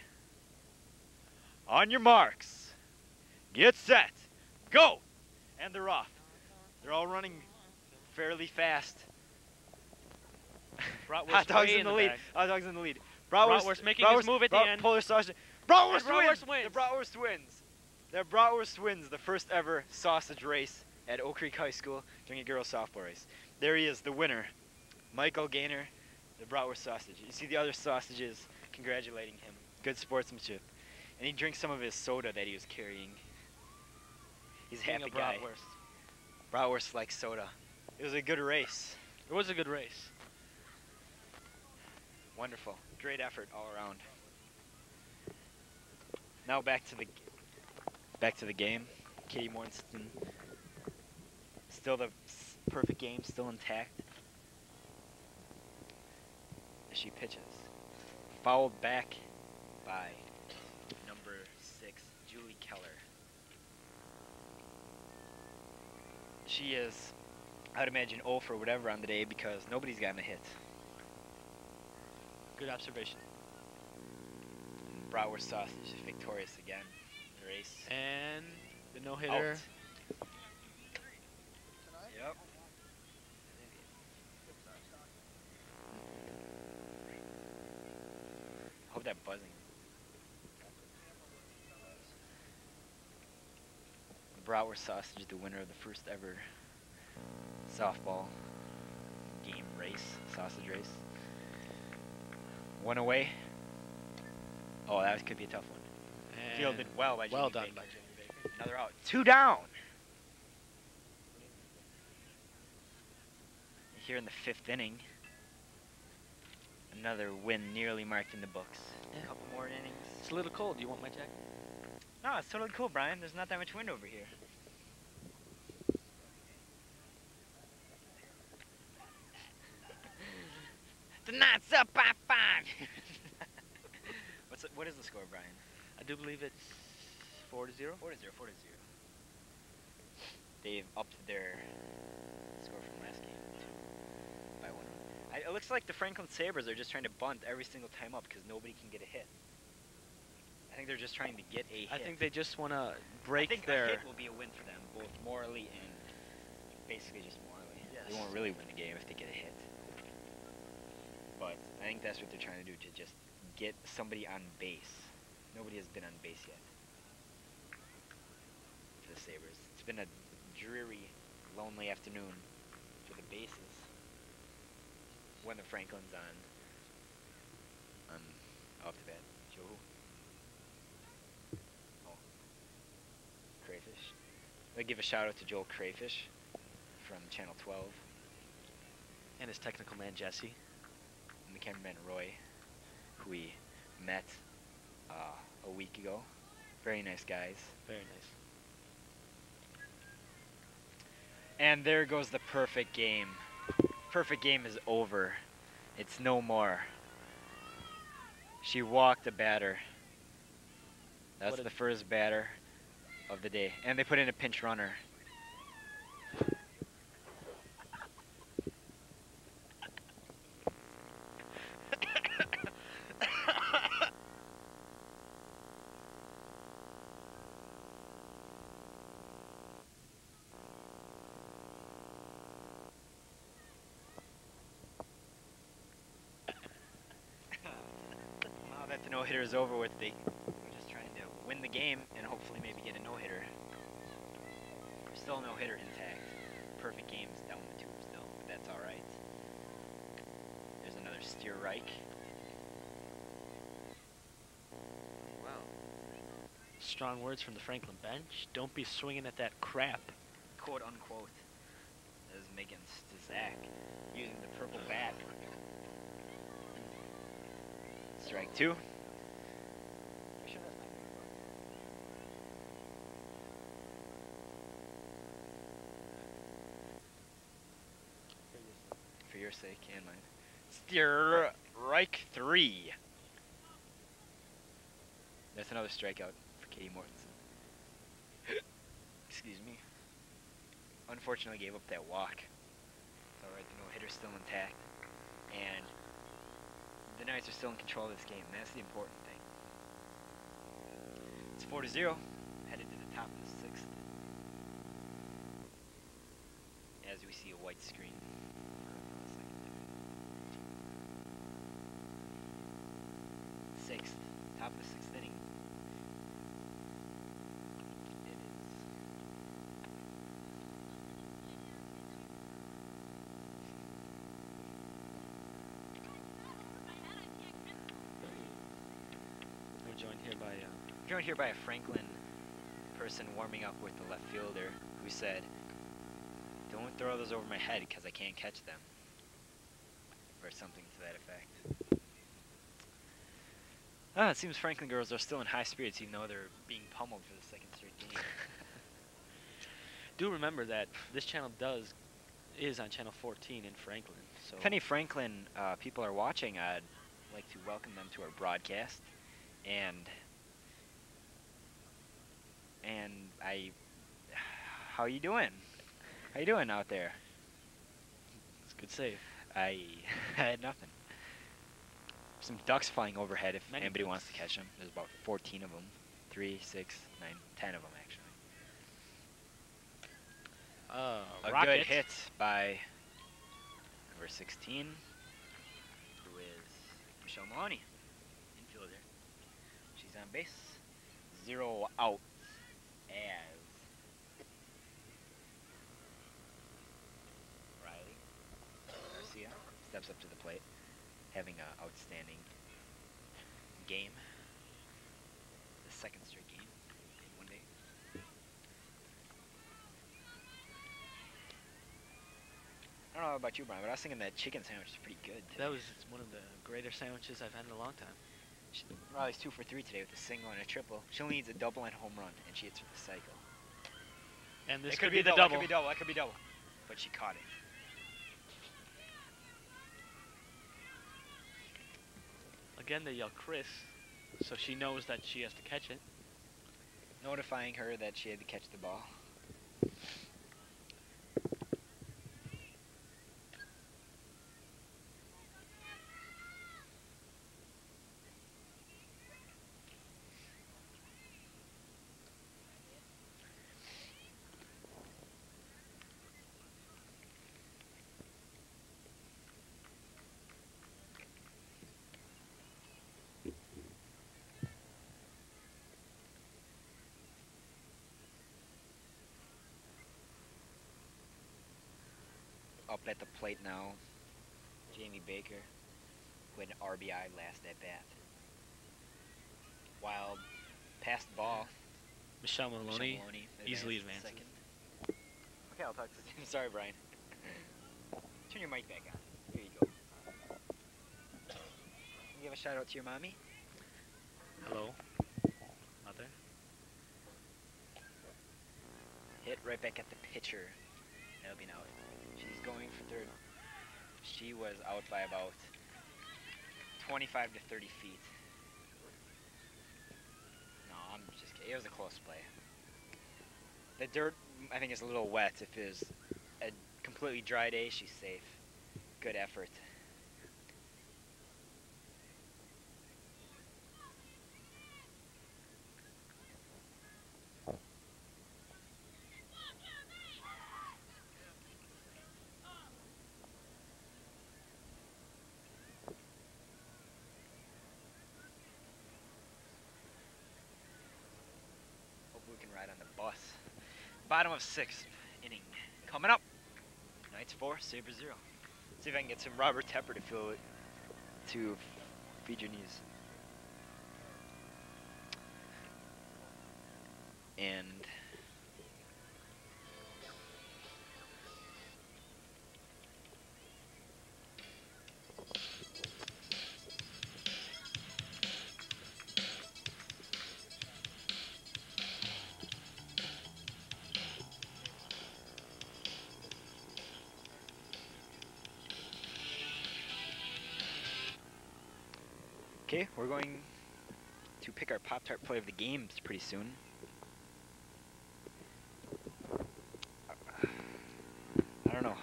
On your marks. Get set. Go! And they're off. They're all running fairly fast. Bratwurst Hot dogs way in the the lead. back. Hot dogs in the lead. Bratwurst making his move at the end. Polish sausage. Bratwurst, And Bratwurst wins. The wins. Bratwurst wins. The Bratwurst wins the first ever sausage race at Oak Creek High School during a girls softball race. There he is, the winner, Michael Gaynor, the Bratwurst sausage. You see the other sausages congratulating him. Good sportsmanship. And he drinks some of his soda that he was carrying. He's a Being happy a guy. bratwurst. Bratwurst likes soda. It was a good race. It was a good race. Wonderful. Great effort all around. Now back to the game. Katie Mortensen. Still the perfect game, still intact. As she pitches. Fouled back by number 6, Julie Keller. She is, I'd imagine, 0 for whatever on the day because nobody's gotten a hit. Good observation. Bratwurst sausage is victorious again in the race. And the no-hitter. Out. Yep. Hope that buzzing. Bratwurst sausage, the winner of the first ever softball game race, sausage race. 1 away. Oh, that could be a tough one. And Fielded well by Jamie well done Baker. by Jamie Baker. Another out. 2 down. Here in the 5th inning. Another win nearly marked in the books. Yeah. A couple more innings. It's a little cold. Do you want my jacket? No, it's totally cool, Brian. There's not that much wind over here. Tonight's up by 5. What is the score, Brian? I do believe it's 4-0. 4-0, 4-0. They've upped their score from last game by 1. It looks like the Franklin Sabres are just trying to bunt every single time up because nobody can get a hit. I think they're just trying to get a hit. I think they just want to I break think their. a hit will be a win for them, both morally and basically just morally. Yes. They won't really win the game if they get a hit. But I think that's what they're trying to do, to just get somebody on base. Nobody has been on base yet for the Sabres. It's been a dreary, lonely afternoon for the bases when the Franklin's on off the bat. Joe who? Oh. Crayfish. I'll give a shout out to Joel Crayfish from Channel 12. And his technical man, Jesse. And the cameraman, Roy, who we met a week ago. Very nice guys. Very nice. And there goes the perfect game. Perfect game is over. It's no more. She walked the batter. That's What a- the first batter of the day. And they put in a pinch runner. Now that the no-hitter is over with, they're just trying to win the game and hopefully maybe get a no-hitter. Still no-hitter intact. Perfect game's down the tube still, but that's all right. There's another steer Reich. Wow. Strong words from the Franklin bench. Don't be swinging at that crap. Quote unquote. As Megan Stizak using the purple bat. Strike 2. For your sake and mine. Steer Reich 3. That's another strikeout for Katie Mortensen. Excuse me. Unfortunately gave up that walk. It's alright, the no-hitter's still intact. And the Knights are still in control of this game. That's the important thing. It's 4-0. Headed to the top of the 6th. As we see a white screen. Sixth. Top of the 6th inning. It is. We're joined here by. Joined here by a Franklin person warming up with the left fielder who said, "Don't throw those over my head because I can't catch them." Or something to that effect. It seems Franklin girls are still in high spirits even though they're being pummeled for the second straight game. Do remember that this channel is on channel 14 in Franklin. So If any Franklin people are watching, I'd like to welcome them to our broadcast. And how you doing? How you doing out there? it's a good save. I had nothing. Some ducks flying overhead if Many anybody ducks. wants to catch them. There's about 14 of them. 3, 6, 9, 10 of them actually. A Rocket. good hit by number 16, who is Michelle Maloney, infielder. She's on base. 0 out as Riley Garcia steps up to the plate, having an outstanding game. The second straight game in one day. I don't know about you, Brian, but I was thinking that chicken sandwich is pretty good today. That was one of the greater sandwiches I've had in a long time. Riley's 2 for 3 today with a single and a triple. She only needs a double and a home run, and she hits with the cycle. And this It could be the That double. could be double. That could be double. But she caught it. Again, they yell Chris, so she knows that she has to catch it. Notifying her that she had to catch the ball. Up at the plate now, Jamie Baker, who had an RBI last at bat. Wild pass the ball. Michelle Michelle Maloney Maloney easily advances advances. second. Okay, I'll talk to you. Sorry, Brian. Turn your mic back on. Here you go. Can you give a shout out to your mommy? Hello, mother. Hit right back at the pitcher. That'll be an out. She's going for third. She was out by about 25 to 30 feet. No, I'm just kidding. It was a close play. The dirt, I think, is a little wet. If it was a completely dry day, she's safe. Good effort. Hopefully we can ride on the bus. Bottom of sixth inning. Coming up. Knights 4, Sabres 0. See if I can get some Robert Tepper to feel it. To feed your knees. And okay, we're going to pick our Pop-Tart play of the games pretty soon. I don't know.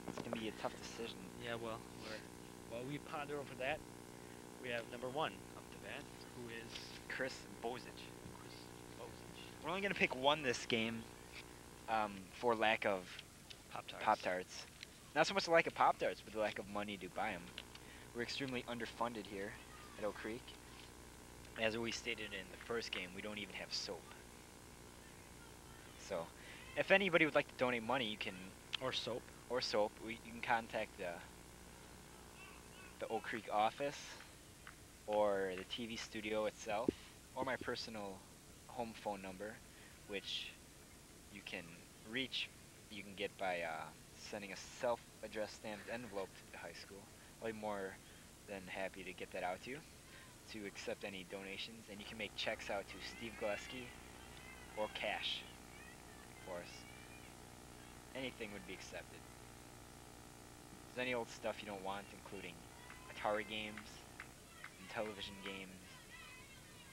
It's going to be a tough decision. Yeah, well, while we ponder over that, we have number 1 up the bat, who is Chris Bozich. Chris Bozich. We're only going to pick one this game for lack of Pop-Tarts. Pop-Tarts. Not so much the lack of Pop-Tarts, but the lack of money to buy them. We're extremely underfunded here at Oak Creek. As we stated in the first game, we don't even have soap. So, if anybody would like to donate money, you can, Or soap. or soap, you can contact the Oak Creek office, or the TV studio itself, or my personal home phone number, which you can reach. You can get by sending a self-addressed stamped envelope to the high school. I'll be more than happy to get that out to you, to accept any donations, and you can make checks out to Steve Gillespie or cash for us. Anything would be accepted. If there's any old stuff you don't want, including Atari games, and television games,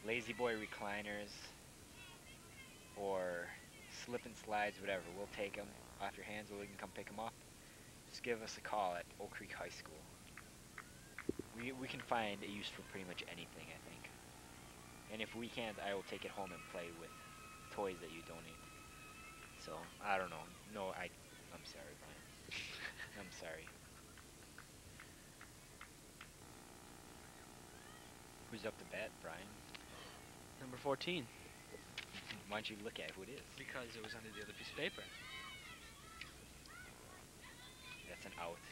Lazy Boy recliners, or slip and slides, whatever, we'll take them off your hands, or we can come pick them up. Just give us a call at Oak Creek High School. We can find a use for pretty much anything, I think. And if we can't, I will take it home and play with toys that you donate. So, I don't know. No, I'm sorry, Brian. I'm sorry. Who's up to bat, Brian? Number 14. Why don't you look at who it is? Because it was under the other piece of paper. That's an out.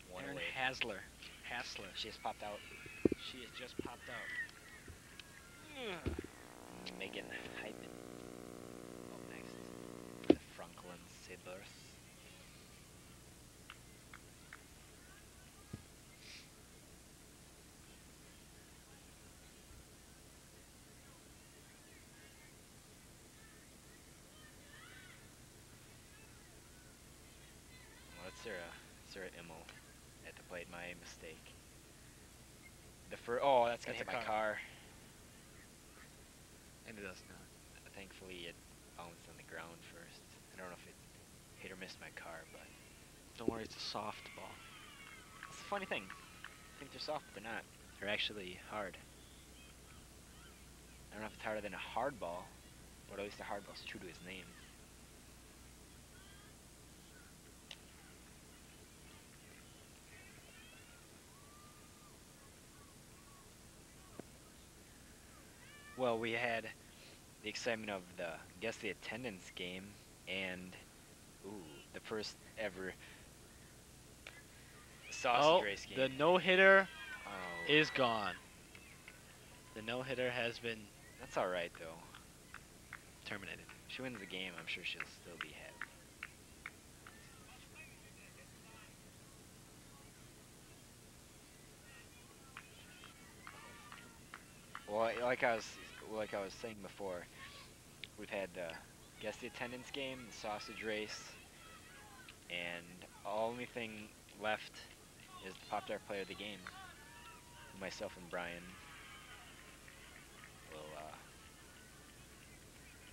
One Erin away. Hassler. She just popped out. She has just popped out. Megan Hypen. Up next. The Franklin Sidlers. Sir Immel at the plate. My mistake. Oh, that's gonna That's hit a my car. car. And it does not. Thankfully, it bounced on the ground first. I don't know if it hit or missed my car, but Don't worry, it's a soft ball. it's a funny thing. I think they're soft, but they're not. They're actually hard. I don't know if it's harder than a hard ball, but at least a hard ball's true to his name. Well, we had the excitement of the guess the attendance game and the first ever sausage race game. The no-hitter Oh, is gone. The no-hitter has been that's all right though. terminated. If she wins the game, I'm sure she'll still be happy. Well, like I was saying before, we've had guess the attendance game, the sausage race, and the only thing left is the Pop Tart player of the game. Myself and Brian will.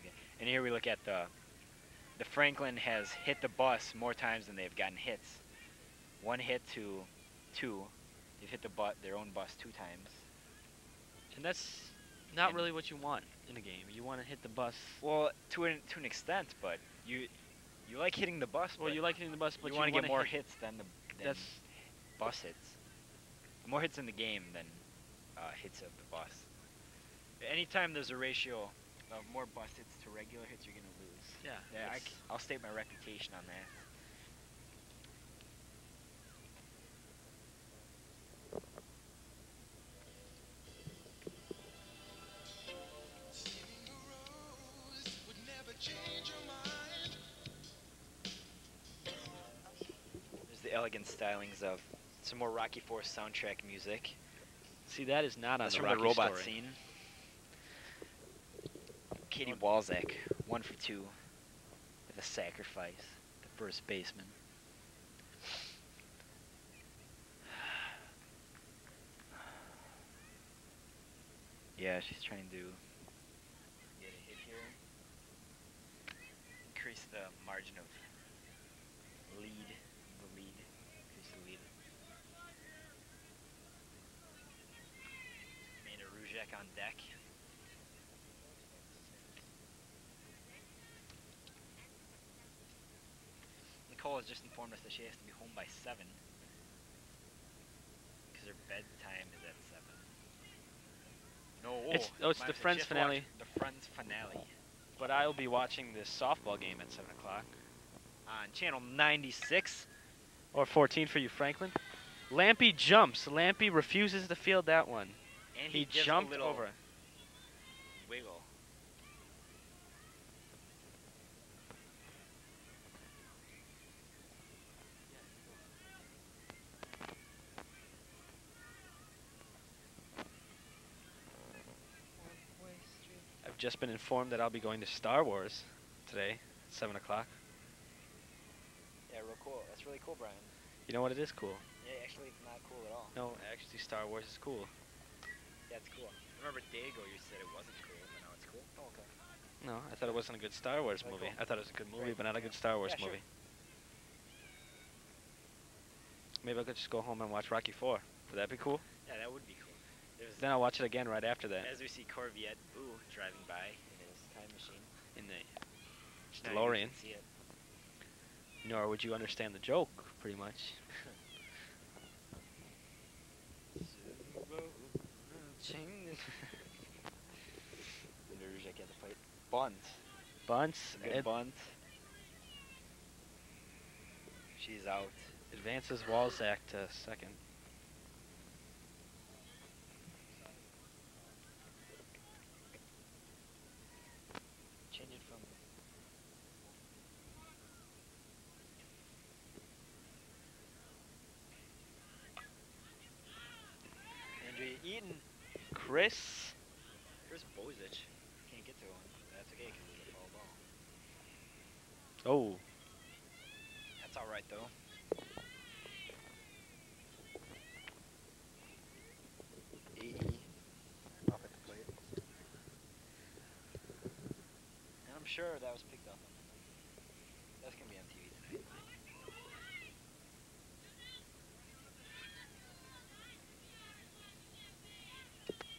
Okay. And here we look at the Franklin has hit the bus more times than they've gotten hits. One hit to two. They've hit their own bus 2 times. And that's not And- really what you want in a game. You want to hit the bus. Well, to an extent, but you like hitting the bus. Well, but you like hitting the bus, but you want to get wanna more hit. hits than That's bus hits. More hits in the game than hits of the bus. Anytime there's a ratio of more bus hits to regular hits, you're gonna lose. yeah. Yeah, it's- I'll state my reputation on that. There's the elegant stylings of some more Rocky IV soundtrack music. See, that is not on That's the from Rocky the robot story. scene. Katie Walzak, 1 for 2 with a sacrifice, the first baseman. Yeah, she's trying to get a hit here. Increase the margin of lead. Increase the lead. Amanda Ruzek on deck. Nicole has just informed us that she has to be home by 7. Because her bedtime is at 7. No, It's my the mistake. Friends She has to watch finale. The Friends finale But I'll be watching this softball game at 7 o'clock. on channel 96. Or 14 for you, Franklin. Lampy jumps. Lampy refuses to field that one. And He gives a jumped little over. wiggle. I've just been informed that I'll be going to Star Wars today at 7 o'clock. Yeah, real cool. That's really cool, Brian. You know what? It is cool. Yeah, actually, it's not cool at all. No, actually, Star Wars is cool. Yeah, it's cool. Remember, a day ago you said it wasn't cool, but now it's cool. Oh, okay. No, I thought it wasn't a good Star Wars Very movie. cool. I thought it was a good movie, Great. but not a good Star Wars Yeah, sure. movie. Maybe I could just go home and watch Rocky 4. Would that be cool? Yeah, that would be cool. There's, Then I'll watch it again right after that as we see Corvette Boo driving by in his time machine. in the Now you DeLorean. can see it. Nor would you understand the joke, pretty much. Ruzek at the plate. Bunt. Bunts. Good bunt. She's out. Advances Walzak to second. Change it from. Andrea Eaton. Chris. Chris Bozich. Can't get to him. That's okay because it's a foul ball. Oh, That's all right though. sure that was picked up. That's gonna be on TV tonight.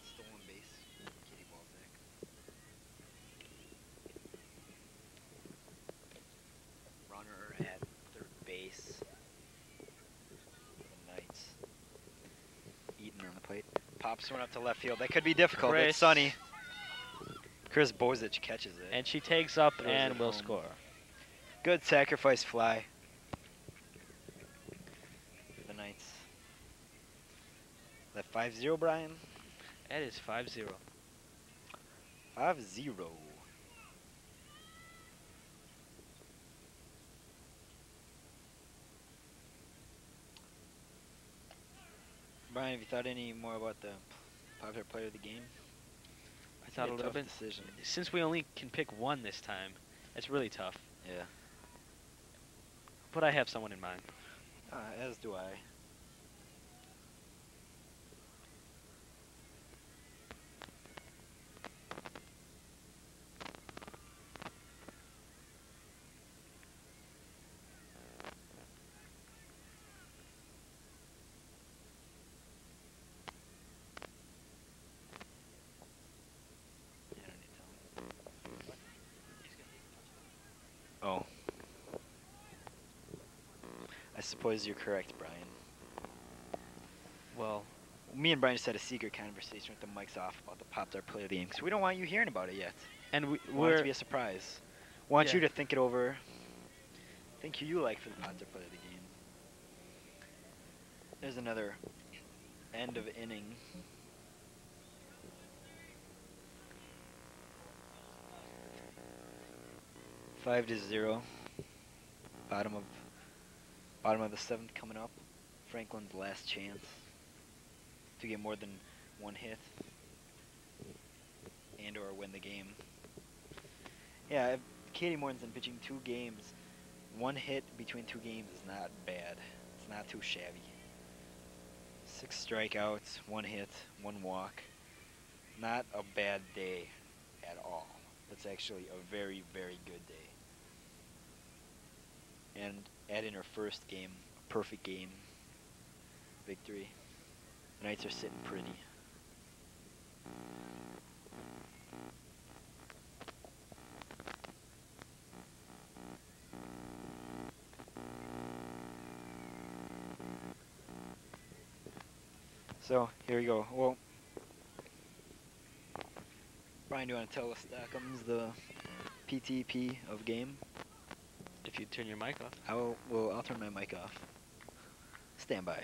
Stolen base, Katie Balzac. Runner at third base. The Knights. Eaton on the plate. Pops one up to left field. That could be difficult. Chris. It's sunny. Chris Bozic catches it. And she takes up Throws and it will home. score. Good sacrifice fly. For the Knights. Is that 5-0, Brian? That is 5-0. 5-0. Brian, have you thought any more about the popular player of the game? I thought a little bit. Decision. Since we only can pick one this time, it's really tough. Yeah. But I have someone in mind. As do I. Yeah, I don't need to tell him. Oh. I suppose you're correct, Brian. Well, Me and Brian just had a secret conversation with the mics off about the Pop Tart Play of the Game, because we don't want you hearing about it yet. and We want it we're to be a surprise. Want you Yeah. to think it over. Think who you like for the Pop Tart Play of the Game. There's another end of inning. Five to 0. Bottom of the seventh coming up. Franklin's last chance to get more than one hit and or win the game. Yeah, if Katie Mortensen pitching 2 games. 1 hit between 2 games is not bad. It's not too shabby. 6 strikeouts, 1 hit, 1 walk. Not a bad day at all. It's actually a very, very good day. And add in her first game, a perfect game, victory. The Knights are sitting pretty. So, here we go. Well, Brian, do you want to tell us Stockham's the PTP of game? if you turn your mic off. I'll turn my mic off. Stand by.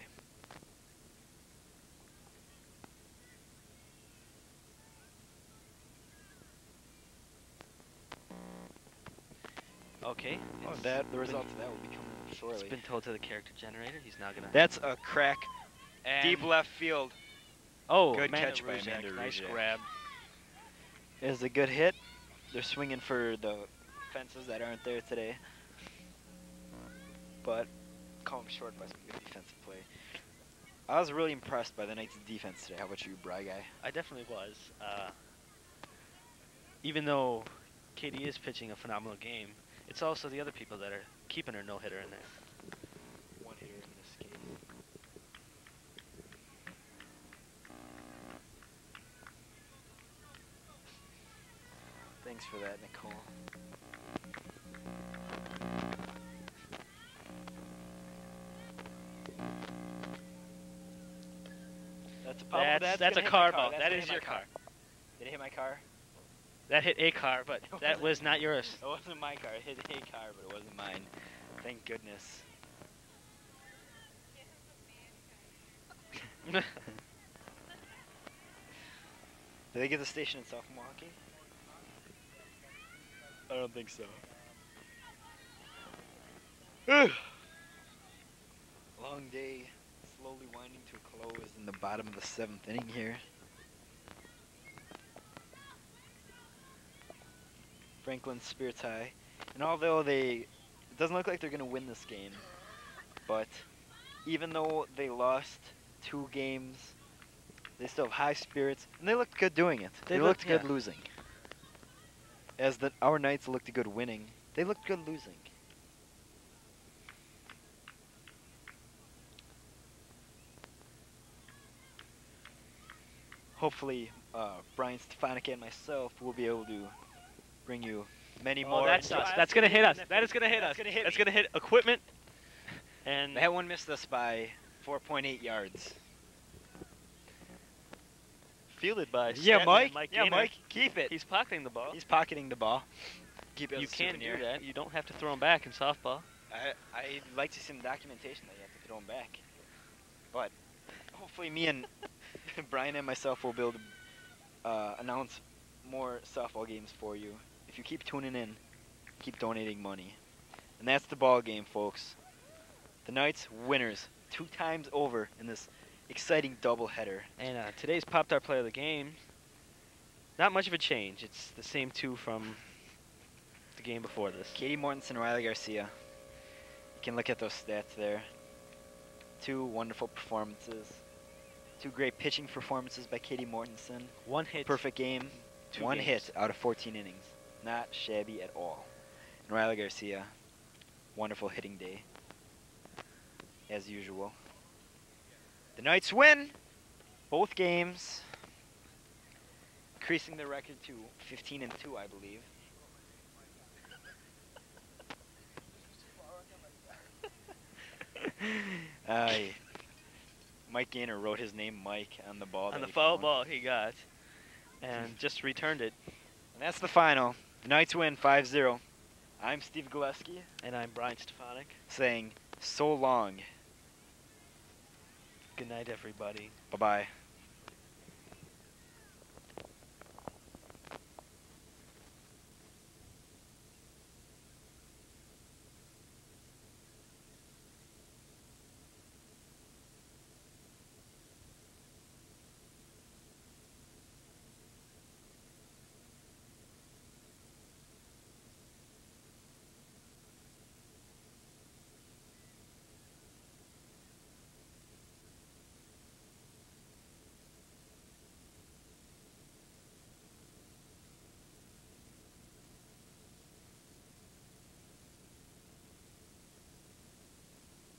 Okay. Oh, it's the been- result of that will be coming shortly. It's been told to the character generator. He's now gonna. That's a crack. and Deep left field. Oh, Good Amanda catch by Ruzak, Amanda Nice Ruzak. grab. It's a good hit. They're swinging for the fences that aren't there today. But call them short by some good defensive play. I was really impressed by the Knights' defense today. How about you, Bry Guy? I definitely was. Even though Katie is pitching a phenomenal game, it's also the other people that are keeping her no-hitter in there. One hitter in this game. Thanks for that, Nicole. That's a problem. That's gonna a hit my car car. ball. That's That gonna is hit my your car. Did it hit my car? That hit a car, but that was not yours. It wasn't my car. It hit a car, but it wasn't mine. Thank goodness. Did they get the station in South Milwaukee? I don't think so. Long day, slowly winding to a close in the bottom of the 7th inning here. Franklin's spirits high, and although it doesn't look like they're gonna win this game, but even though they lost 2 games, they still have high spirits, and they looked good doing it. They looked good yeah. losing. as our Knights looked good winning, they looked good losing. Hopefully, Brian Stefanik and myself will be able to bring you many Oh, more. that's us. That's gonna hit us. That is gonna hit us. That's gonna hit equipment. And That one missed us by 4.8 yards. fielded by Yeah, Statman, Mike. Mike Yeah, Gaynor. Mike. Keep it. He's pocketing the ball. He's pocketing the ball. Keep it as You a can do souvenir. that. You don't have to throw him back in softball. I'd like to see some documentation that you have to throw him back. But hopefully me and Brian and myself will be able to announce more softball games for you. If you keep tuning in, keep donating money. And that's the ball game, folks. The Knights winners 2 times over in this exciting doubleheader. And today's Pop Tart Player of the Game, not much of a change. It's the same 2 from the game before this. Katie Mortensen, Riley Garcia. You can look at those stats there. 2 wonderful performances. 2 great pitching performances by Katie Mortensen. 1 hit. Perfect game. 2 1 games. hit out of 14 innings. Not shabby at all. And Riley Garcia, wonderful hitting day, as usual. The Knights win both games, increasing their record to 15-2, I believe. Mike Gaynor wrote his name Mike on the ball. On that the he foul threw. ball he got. And just returned it. And that's the final. The Knights win 5-0. I'm Steve Gillespie And I'm Brian Stefanik. saying so long. Good night, everybody. Bye-bye.